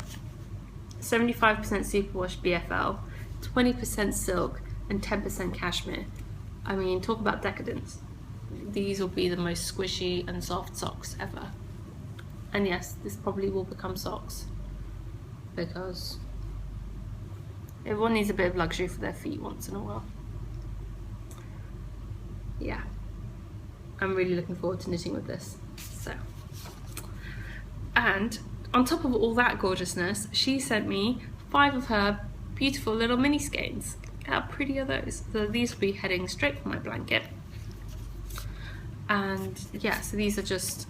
75% superwash BFL, 20% silk, and 10% cashmere. I mean, talk about decadence. These will be the most squishy and soft socks ever. And yes, this probably will become socks, because everyone needs a bit of luxury for their feet once in a while. Yeah, I'm really looking forward to knitting with this. So, and on top of all that gorgeousness, she sent me 5 of her beautiful little mini skeins. How pretty are those? So these will be heading straight for my blanket. And yeah, so these are just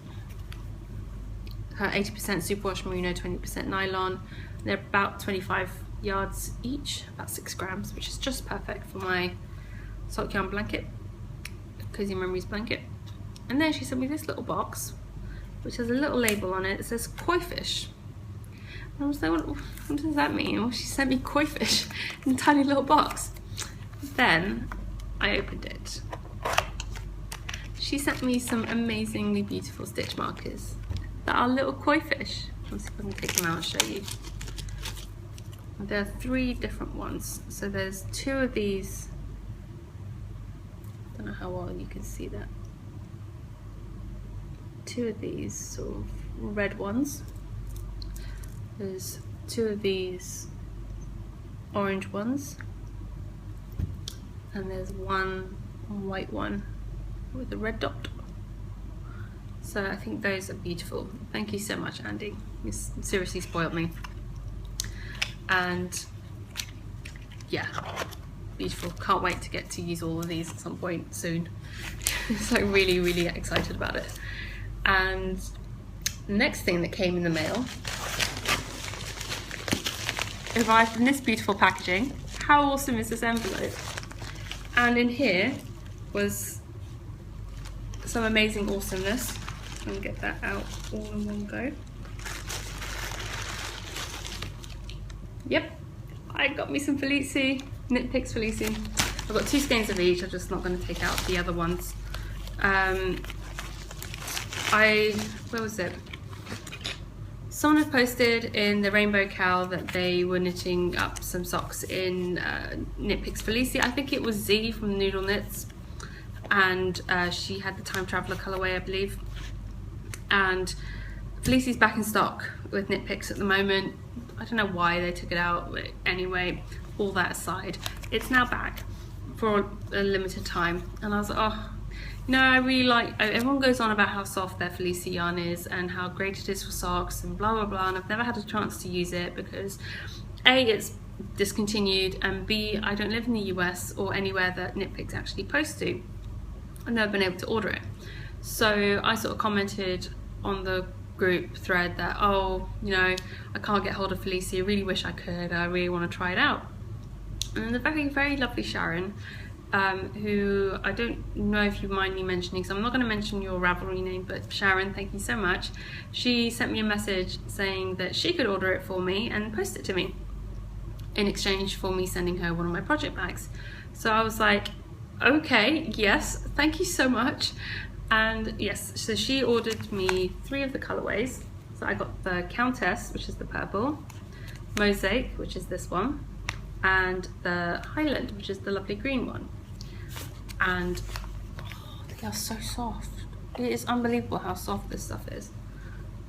her 80% superwash merino, 20% nylon. They're about 25 yards each, about 6 grams, which is just perfect for my sock yarn blanket, Cozy Memories blanket. And then she sent me this little box, which has a little label on it. It says koi fish. And I was like, what does that mean? Well, she sent me koi fish in a tiny little box. Then I opened it. She sent me some amazingly beautiful stitch markers that are little koi fish. Let's see if I can take them out and show you. There are 3 different ones. So there's 2 of these. I don't know how well you can see that. 2 of these sort of red ones. There's 2 of these orange ones. And there's 1 white one with a red dot. So I think those are beautiful. Thank you so much, Andy. You seriously spoiled me. And yeah, beautiful. Can't wait to get to use all of these at some point soon. So really, really excited about it. And the next thing that came in the mail arrived in this beautiful packaging. How awesome is this envelope? And in here was some amazing awesomeness. I'm gonna get that out all in one go. Yep, I got me some Felici, Knit Picks Felici. I've got 2 skeins of each. I'm just not going to take out the other ones. Where was it? Someone had posted in the Rainbow Cow that they were knitting up some socks in Knit Picks Felici. I think it was Z from Noodle Knits, and she had the Time Traveller colourway, I believe. And Felici's back in stock with Knit Picks at the moment. I don't know why they took it out, but anyway, all that aside, it's now back for a limited time. And I was like, oh, you know, I really like, everyone goes on about how soft their Felici yarn is and how great it is for socks and blah blah blah, and I've never had a chance to use it because A, it's discontinued, and B, I don't live in the US or anywhere that Knit Picks actually posts to. I've never been able to order it. So I sort of commented on the group thread that, oh, you know, I can't get hold of Felici, I really wish I could, I really want to try it out. And the very, very lovely Sharon who I don't know if you mind me mentioning, so I'm not going to mention your Ravelry name, but Sharon, thank you so much. She sent me a message saying that she could order it for me and post it to me in exchange for me sending her one of my project bags. So I was like, okay, yes, thank you so much. And yes, so she ordered me 3 of the colorways. So I got the Countess, which is the purple, Mosaic, which is this one, and the Highland, which is the lovely green one. And they are so soft. It is unbelievable how soft this stuff is.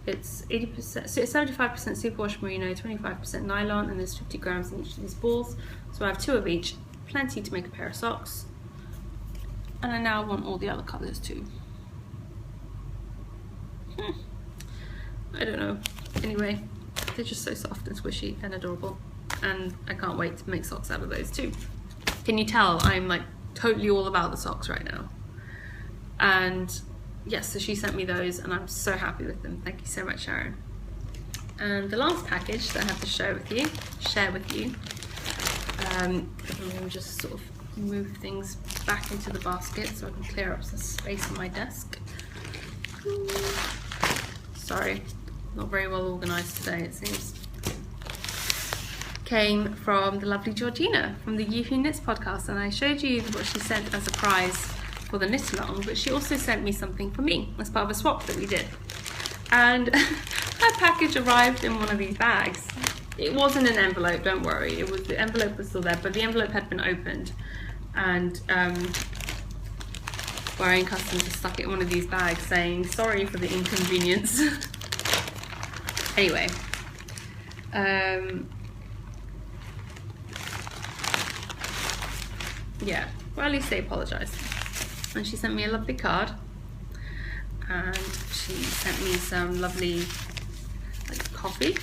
It's 80%, so it's 75% superwash merino, 25% nylon, and there's 50 grams in each of these balls. So I have 2 of each, plenty to make a pair of socks. And I now want all the other colors too. I don't know. Anyway, they're just so soft and squishy and adorable. And I can't wait to make socks out of those too. Can you tell I'm like totally all about the socks right now? And yes, so she sent me those and I'm so happy with them. Thank you so much, Sharon. And the last package that I have to share with you, let me just sort of move things back into the basket so I can clear up some space on my desk. Sorry, not very well organised today, it seems. Came from the lovely Georgina from the You Who Knits podcast, and I showed you what she sent as a prize for the knit along, but she also sent me something for me as part of a swap that we did. And her package arrived in one of these bags. It wasn't an envelope, don't worry. It was, the envelope was still there, but the envelope had been opened, and Worrying Customs has stuck it in one of these bags saying sorry for the inconvenience. Anyway, yeah, well, at least they apologised. And she sent me a lovely card, and she sent me some lovely like coffee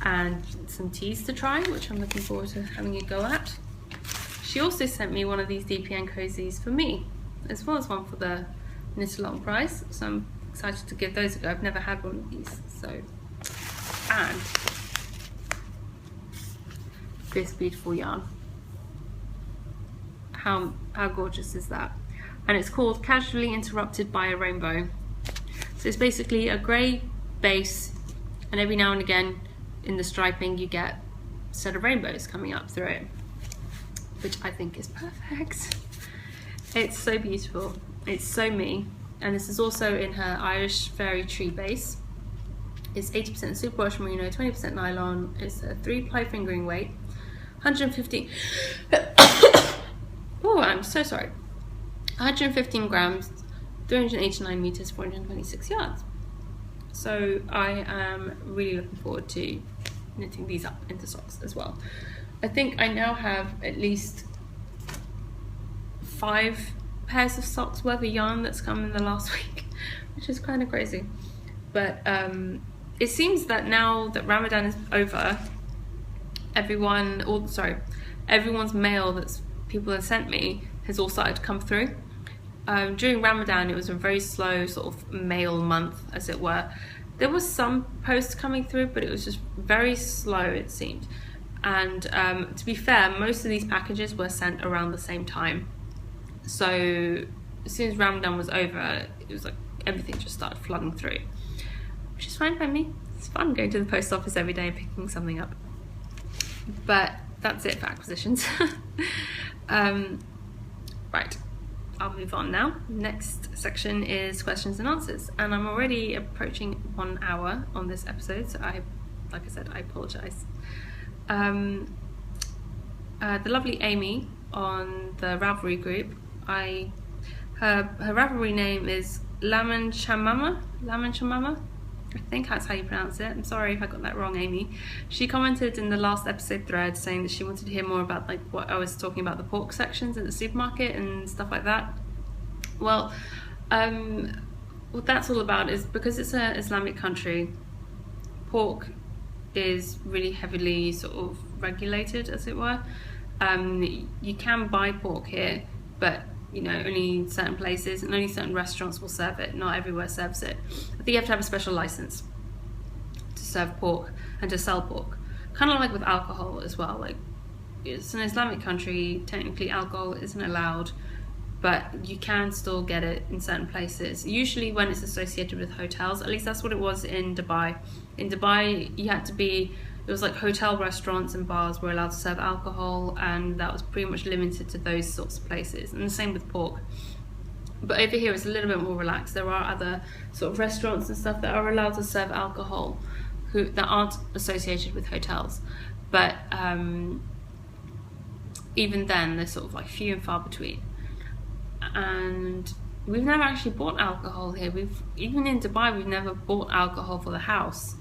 and some teas to try, which I'm looking forward to having a go at. She also sent me one of these DPN cozies for me, as well as one for the knit along prize, so I'm excited to give those a go. I've never had one of these, so. And this beautiful yarn. How gorgeous is that? And it's called Casually Interrupted by a Rainbow. So it's basically a grey base, and every now and again in the striping you get a set of rainbows coming up through it, which I think is perfect. It's so beautiful, it's so me. And this is also in her Irish Fairy Tree base. It's 80% superwash merino, 20% nylon. It's a 3-ply fingering weight, 150 oh, I'm so sorry, 115 grams, 389 meters, 426 yards. So I am really looking forward to knitting these up into socks as well. I think I now have at least 5 pairs of socks worth of yarn that's come in the last week, which is kind of crazy. But it seems that now that Ramadan is over, everyone's mail that's people have sent me has all started to come through. During Ramadan, it was a very slow sort of mail month, as it were. There was some posts coming through, but it was just very slow, it seemed. And to be fair, most of these packages were sent around the same time. So as soon as Ramadan was over, it was like everything just started flooding through, which is fine by me. It's fun going to the post office every day and picking something up. But that's it for acquisitions. Right, I'll move on now. Next section is questions and answers, and I'm already approaching 1 hour on this episode, so like I said, I apologise. The lovely Amy on the Ravelry group, her Ravelry name is Laman Chamama, I think that's how you pronounce it. I'm sorry if I got that wrong, Amy. She commented in the last episode thread saying that she wanted to hear more about like what I was talking about, the pork sections at the supermarket and stuff like that. Well, what that's all about is because it's an Islamic country, pork is really heavily sort of regulated, as it were. You can buy pork here, but you know, only certain places and only certain restaurants will serve it. Not everywhere serves it. I think you have to have a special license to serve pork and to sell pork. Kind of like with alcohol as well. Like it's an Islamic country. Technically, alcohol isn't allowed, but you can still get it in certain places. Usually when it's associated with hotels, at least that's what it was in Dubai. In Dubai, it was like hotel restaurants and bars were allowed to serve alcohol, and that was pretty much limited to those sorts of places. And the same with pork. But over here it's a little bit more relaxed. There are other sort of restaurants and stuff that are allowed to serve alcohol that aren't associated with hotels. But even then, they're sort of like few and far between. And we've never actually bought alcohol here. Even in Dubai, we've never bought alcohol for the house.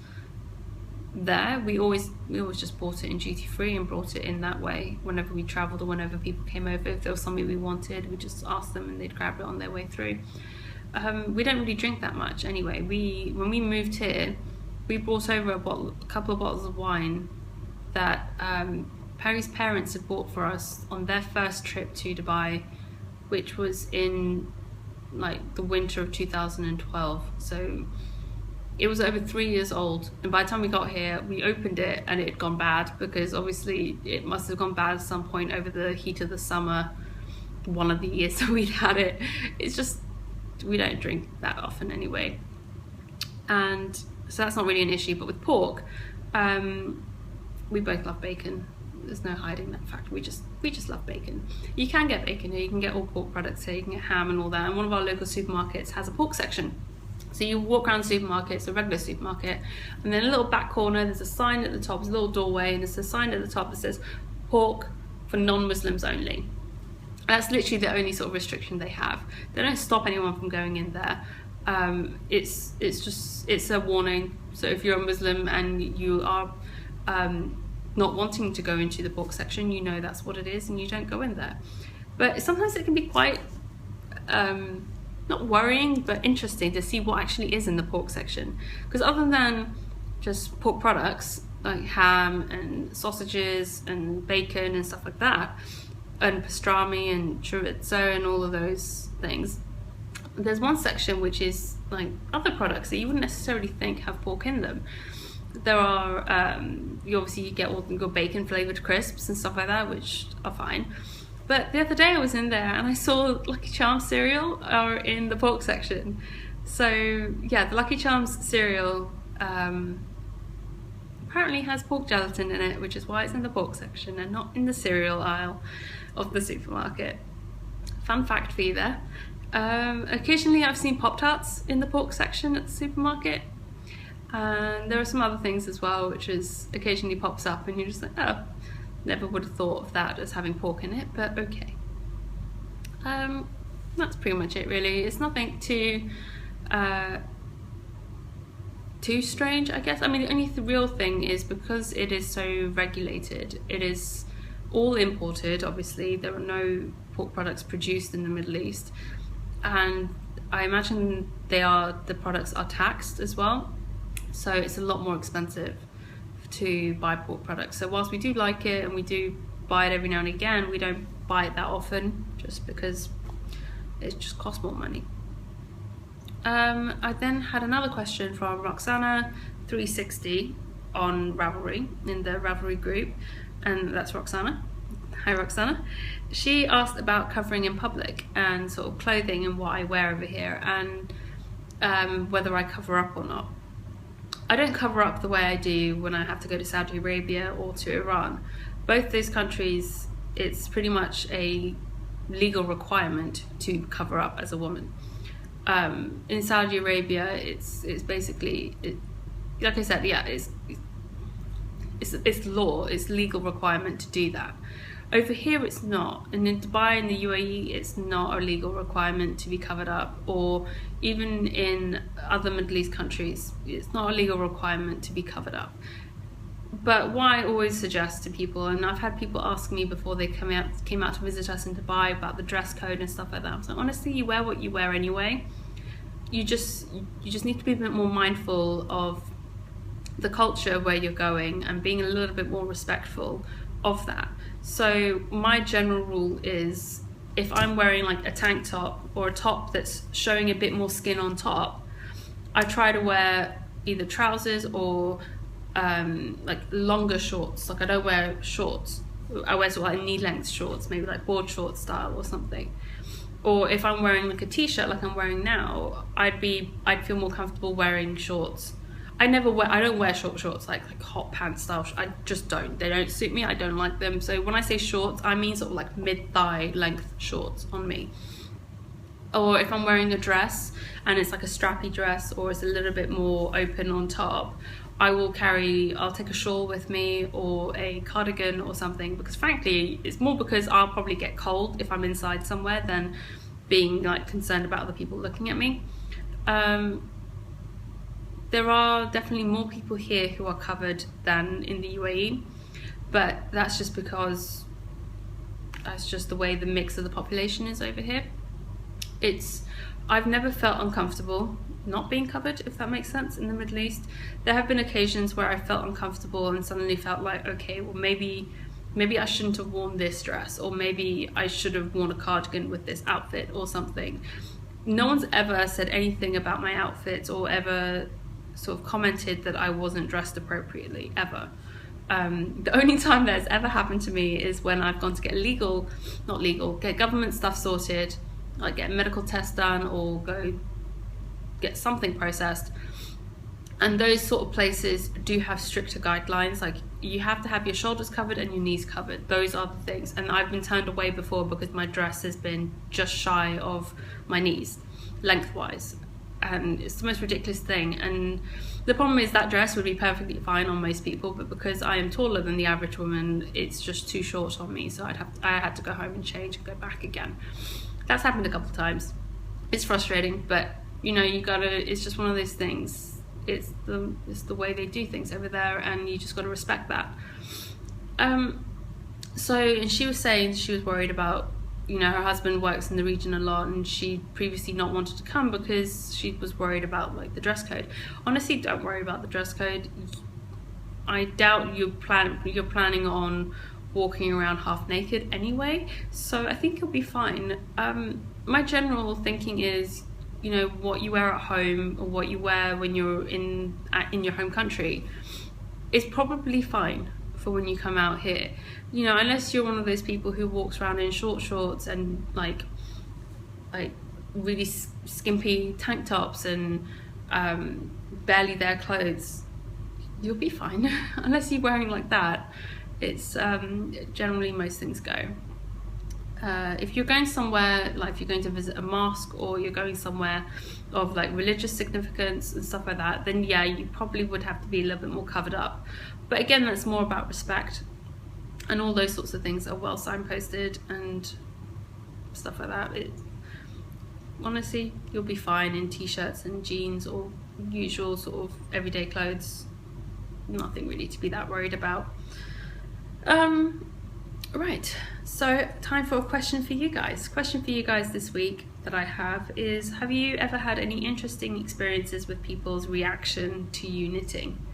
There, we always just bought it in duty free and brought it in that way whenever we travelled or whenever people came over. If there was something we wanted, we just asked them and they'd grab it on their way through. We don't really drink that much anyway. When we moved here, we brought over a couple of bottles of wine that Perry's parents had bought for us on their first trip to Dubai, which was in like the winter of 2012. So it was over 3 years old, and by the time we got here, we opened it and it had gone bad, because obviously it must have gone bad at some point over the heat of the summer, one of the years that we'd had it. It's just, we don't drink that often anyway, and so that's not really an issue. But with pork, we both love bacon. There's no hiding that fact. We just love bacon. You can get bacon here, you can get all pork products here, you can get ham and all that, and one of our local supermarkets has a pork section. So you walk around the supermarket, it's a regular supermarket, and then in a little back corner there's a sign at the top, there's a little doorway, and there's a sign at the top that says pork for non-Muslims only. That's literally the only sort of restriction they have. They don't stop anyone from going in there. It's a warning. So if you're a Muslim and you are not wanting to go into the pork section, you know that's what it is, and you don't go in there. But sometimes it can be quite not worrying, but interesting to see what actually is in the pork section, because other than just pork products like ham and sausages and bacon and stuff like that, and pastrami and chorizo and all of those things, there's one section which is like other products that you wouldn't necessarily think have pork in them. There are you get all your bacon flavored crisps and stuff like that, which are fine. But the other day I was in there and I saw Lucky Charms cereal are in the pork section. So yeah, the Lucky Charms cereal apparently has pork gelatin in it, which is why it's in the pork section and not in the cereal aisle of the supermarket. Fun fact for you there. Occasionally I've seen Pop-Tarts in the pork section at the supermarket. And there are some other things as well, which is occasionally pops up and you're just like, oh, never would have thought of that as having pork in it, but okay. That's pretty much it really. It's nothing too strange, I guess. I mean, the only real thing is because it is so regulated, it is all imported, obviously. There are no pork products produced in the Middle East. And I imagine the products are taxed as well. So it's a lot more expensive to buy pork products. So whilst we do like it and we do buy it every now and again, we don't buy it that often just because it just costs more money. I then had another question from Roxana360 on Ravelry, in the Ravelry group, and that's Roxana. Hi Roxana. She asked about covering in public and sort of clothing and what I wear over here, and whether I cover up or not. I don't cover up the way I do when I have to go to Saudi Arabia or to Iran. Both those countries, it's pretty much a legal requirement to cover up as a woman. In Saudi Arabia, it's basically, like I said, yeah, it's law, it's legal requirement to do that. Over here it's not, and in Dubai and the UAE it's not a legal requirement to be covered up, or even in other Middle East countries it's not a legal requirement to be covered up. But what I always suggest to people, and I've had people ask me before they came out to visit us in Dubai about the dress code and stuff like that. So honestly, you wear what you wear anyway. You just need to be a bit more mindful of the culture where you're going and being a little bit more respectful of that. So my general rule is, if I'm wearing like a tank top or a top that's showing a bit more skin on top, I try to wear either trousers or like longer shorts. Like I don't wear shorts I wear sort of like knee length shorts, maybe like board short style or something. Or if I'm wearing like a t-shirt like I'm wearing now, I'd feel more comfortable wearing shorts. I don't wear short shorts like hot pants style. I just don't. They don't suit me. I don't like them. So when I say shorts, I mean sort of like mid-thigh length shorts on me. Or if I'm wearing a dress and it's like a strappy dress or it's a little bit more open on top, I'll take a shawl with me or a cardigan or something, because frankly, it's more because I'll probably get cold if I'm inside somewhere than being like concerned about other people looking at me. There are definitely more people here who are covered than in the UAE, but that's just because that's just the way the mix of the population is over here. I've never felt uncomfortable not being covered, if that makes sense, in the Middle East. There have been occasions where I felt uncomfortable and suddenly felt like, okay, well maybe I shouldn't have worn this dress, or maybe I should have worn a cardigan with this outfit or something. No one's ever said anything about my outfits or ever sort of commented that I wasn't dressed appropriately, ever. The only time that's ever happened to me is when I've gone to get government stuff sorted, like get a medical test done or go get something processed. And those sort of places do have stricter guidelines, like you have to have your shoulders covered and your knees covered. Those are the things. And I've been turned away before because my dress has been just shy of my knees, lengthwise. And it's the most ridiculous thing. And the problem is that dress would be perfectly fine on most people, but because I am taller than the average woman, it's just too short on me. So I had to go home and change and go back again. That's happened a couple of times. It's frustrating, but it's just one of those things. It's the way they do things over there, and you just got to respect that. And she was saying she was worried about, her husband works in the region a lot, and she previously not wanted to come because she was worried about like the dress code. Honestly, don't worry about the dress code. I doubt you're planning on walking around half naked anyway, so I think you'll be fine. My general thinking is, what you wear at home or what you wear when you're in your home country is probably fine for when you come out here. Unless you're one of those people who walks around in short shorts and like really skimpy tank tops and barely there clothes, you'll be fine. Unless you're wearing like that, it's generally most things go. If you're going somewhere, like if you're going to visit a mosque or you're going somewhere of like religious significance and stuff like that, then yeah, you probably would have to be a little bit more covered up. But again, that's more about respect, and all those sorts of things are well signposted and stuff like that. Honestly, you'll be fine in t-shirts and jeans or usual sort of everyday clothes. Nothing really to be that worried about. Right, so time for a question for you guys. Question for you guys this week that I have is, have you ever had any interesting experiences with people's reaction to you knitting?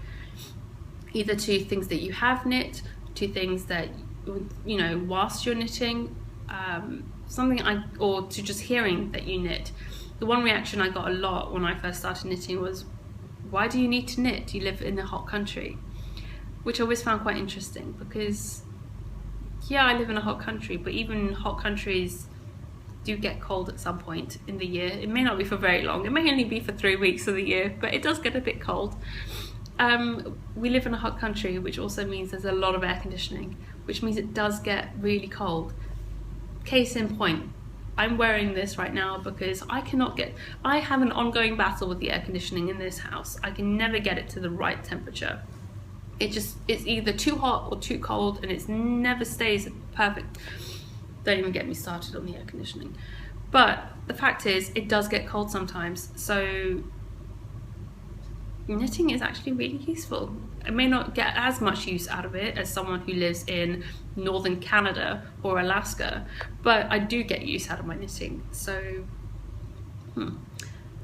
Either to things that you have knit, to things that, whilst you're knitting, or to just hearing that you knit. The one reaction I got a lot when I first started knitting was, why do you need to knit? Do you live in a hot country? Which I always found quite interesting, because yeah, I live in a hot country, but even hot countries do get cold at some point in the year. It may not be for very long. It may only be for 3 weeks of the year, but it does get a bit cold. We live in a hot country, which also means there's a lot of air conditioning, which means it does get really cold. Case in point, I'm wearing this right now because I have an ongoing battle with the air conditioning in this house. I can never get it to the right temperature. It's either too hot or too cold, and it never stays perfect. Don't even get me started on the air conditioning. But the fact is, it does get cold sometimes, so knitting is actually really useful. I may not get as much use out of it as someone who lives in northern Canada or Alaska, but I do get use out of my knitting, so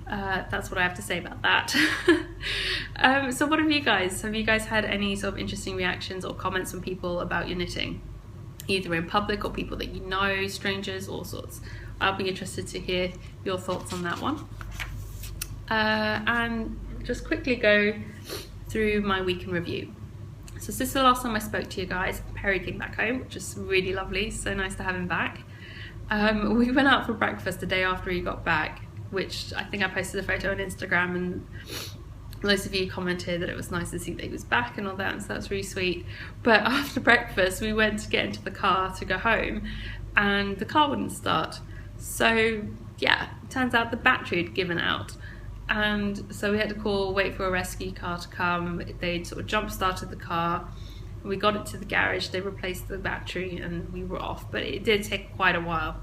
that's what I have to say about that. So what have you guys had any sort of interesting reactions or comments from people about your knitting, either in public or people that you know, strangers, all sorts? I'll be interested to hear your thoughts on that one. And just quickly go through my week in review. So since the last time I spoke to you guys, Perry came back home, which is really lovely. So nice to have him back. We went out for breakfast the day after he got back, which I think I posted a photo on Instagram, and loads of you commented that it was nice to see that he was back and all that, and so that's really sweet. But after breakfast, we went to get into the car to go home, and the car wouldn't start. So yeah, it turns out the battery had given out. And so we had to wait for a rescue car to come. They sort of jump started the car. We got it to the garage, they replaced the battery, and we were off. But it did take quite a while.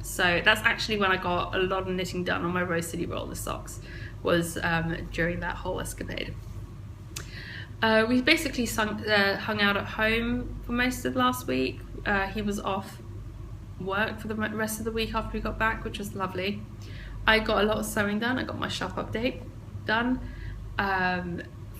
So that's actually when I got a lot of knitting done on my Rose City roller socks, was during that whole escapade. We basically hung out at home for most of last week. He was off work for the rest of the week after we got back, which was lovely. I got a lot of sewing done. I got my shop update done.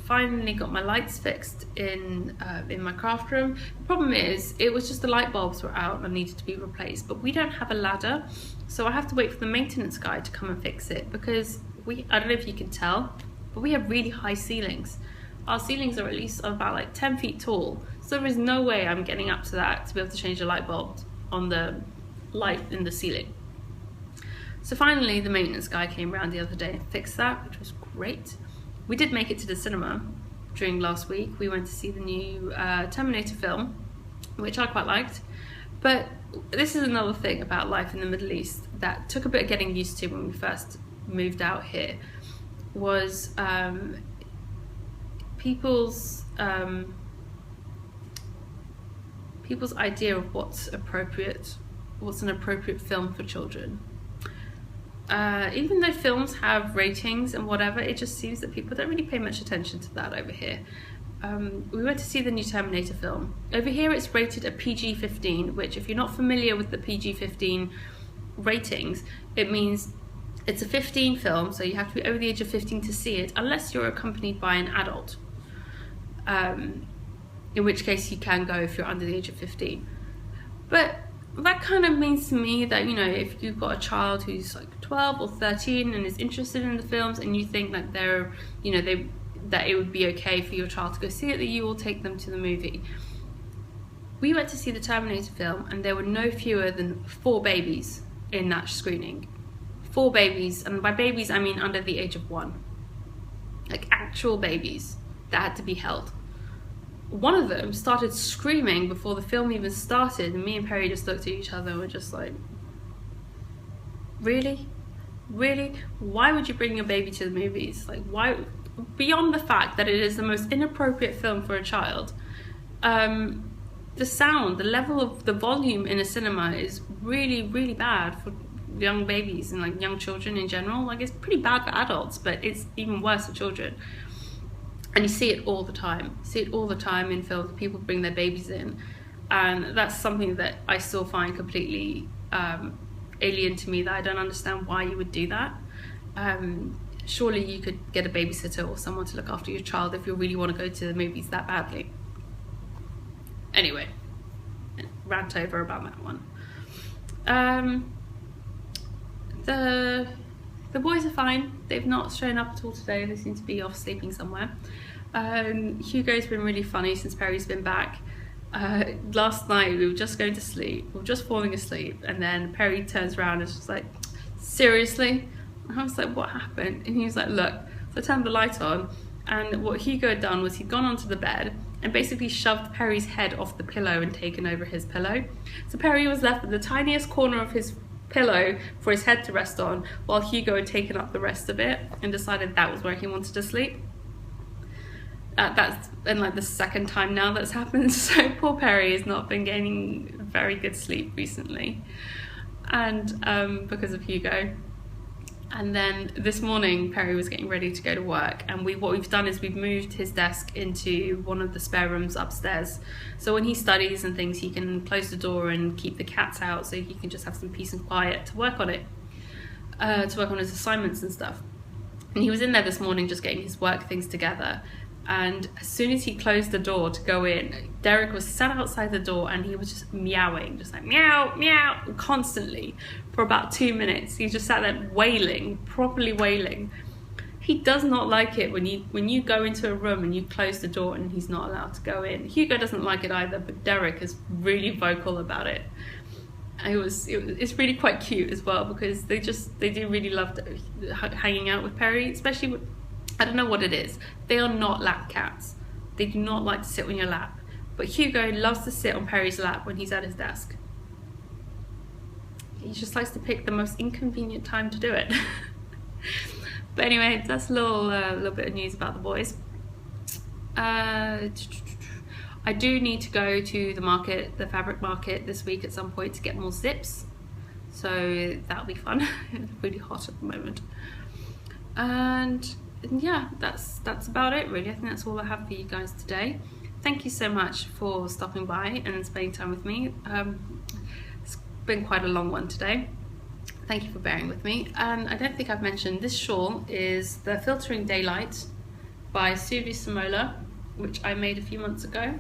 Finally got my lights fixed in my craft room. The problem is, it was just the light bulbs were out and needed to be replaced, but we don't have a ladder, so I have to wait for the maintenance guy to come and fix it, because I don't know if you can tell, but we have really high ceilings. Our ceilings are at least about like 10 feet tall, so there is no way I'm getting up to that to be able to change the light bulb on the light in the ceiling. So finally the maintenance guy came around the other day and fixed that, which was great. We did make it to the cinema during last week. We went to see the new Terminator film, which I quite liked. But this is another thing about life in the Middle East that took a bit of getting used to when we first moved out here, was people's idea of what's an appropriate film for children. Even though films have ratings and whatever, it just seems that people don't really pay much attention to that over here. We went to see the new Terminator film. Over here it's rated a PG-15, which, if you're not familiar with the PG-15 ratings, it means it's a 15 film, so you have to be over the age of 15 to see it, unless you're accompanied by an adult. In which case you can go if you're under the age of 15. But that kind of means to me that, you know, if you've got a child who's like 12 or 13 and is interested in the films, and you think that that it would be okay for your child to go see it, that you will take them to the movie. We went to see the Terminator film, and there were no fewer than 4 babies in that screening. 4 babies, and by babies I mean under the age of 1. Like actual babies that had to be held. One of them started screaming before the film even started, and me and Perry just looked at each other and were just like, really? Really? Why would you bring your baby to the movies? Like, why? Beyond the fact that it is the most inappropriate film for a child, the sound, the level of the volume in a cinema is really, really bad for young babies and like young children in general. Like, it's pretty bad for adults, but it's even worse for children. And you see it all the time. You see it all the time in films. People bring their babies in, and that's something that I still find completely alien to me, that I don't understand why you would do that. Surely you could get a babysitter or someone to look after your child if you really want to go to the movies that badly. Anyway, rant over about that one. The boys are fine. They've not shown up at all today. They seem to be off sleeping somewhere. Hugo's been really funny since Perry's been back. Last night we were just going to sleep. We were just falling asleep, and then Perry turns around and is just like, seriously? And I was like, what happened? And he was like, look. So I turned the light on, and what Hugo had done was he'd gone onto the bed and basically shoved Perry's head off the pillow and taken over his pillow. So Perry was left with the tiniest corner of his pillow for his head to rest on, while Hugo had taken up the rest of it and decided that was where he wanted to sleep. That's been like the second time now that's happened, so poor Perry has not been gaining very good sleep recently, and because of Hugo. And then this morning Perry was getting ready to go to work, and what we've done is we've moved his desk into one of the spare rooms upstairs, so when he studies and things he can close the door and keep the cats out, so he can just have some peace and quiet to work on it, to work on his assignments and stuff. And he was in there this morning just getting his work things together, and as soon as he closed the door to go in, Derek was sat outside the door and he was just meowing, just like meow, meow, constantly for about 2 minutes. He just sat there wailing, properly wailing. He does not like it when you go into a room and you close the door and he's not allowed to go in. Hugo doesn't like it either, but Derek is really vocal about it. It's really quite cute as well, because they do really love hanging out with Perry, especially with, I don't know what it is. They are not lap cats. They do not like to sit on your lap. But Hugo loves to sit on Perry's lap when he's at his desk. He just likes to pick the most inconvenient time to do it. But anyway, that's a little bit of news about the boys. I do need to go to the market, the fabric market, this week at some point to get more zips. So that'll be fun. It's really hot at the moment. And yeah, that's about it really. I think that's all I have for you guys today. Thank you so much for stopping by and spending time with me. It's been quite a long one today. Thank you for bearing with me. And I don't think I've mentioned, this shawl is the Filtering Daylight by Suvi Samola, which I made a few months ago,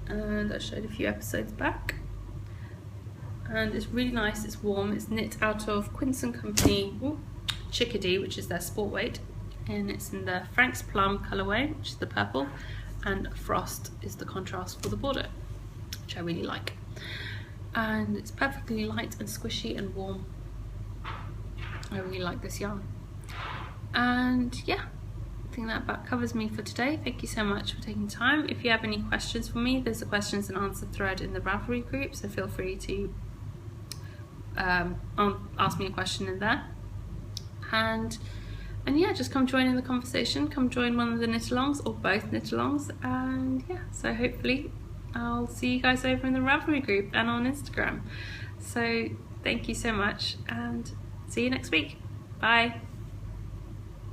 and I showed a few episodes back. And it's really nice, it's warm, it's knit out of Quince & Company Chickadee, which is their sport weight, and it's in the Frank's Plum colourway, which is the purple, and Frost is the contrast for the border, which I really like. And it's perfectly light and squishy and warm. I really like this yarn. And yeah, I think that about covers me for today. Thank you so much for taking time. If you have any questions for me, there's a questions and answer thread in the Ravelry group, so feel free to ask me a question in there. And yeah, just come join in the conversation. Come join one of the knit-alongs or both knit-alongs. And yeah, so hopefully I'll see you guys over in the Ravelry group and on Instagram. So thank you so much, and see you next week. Bye.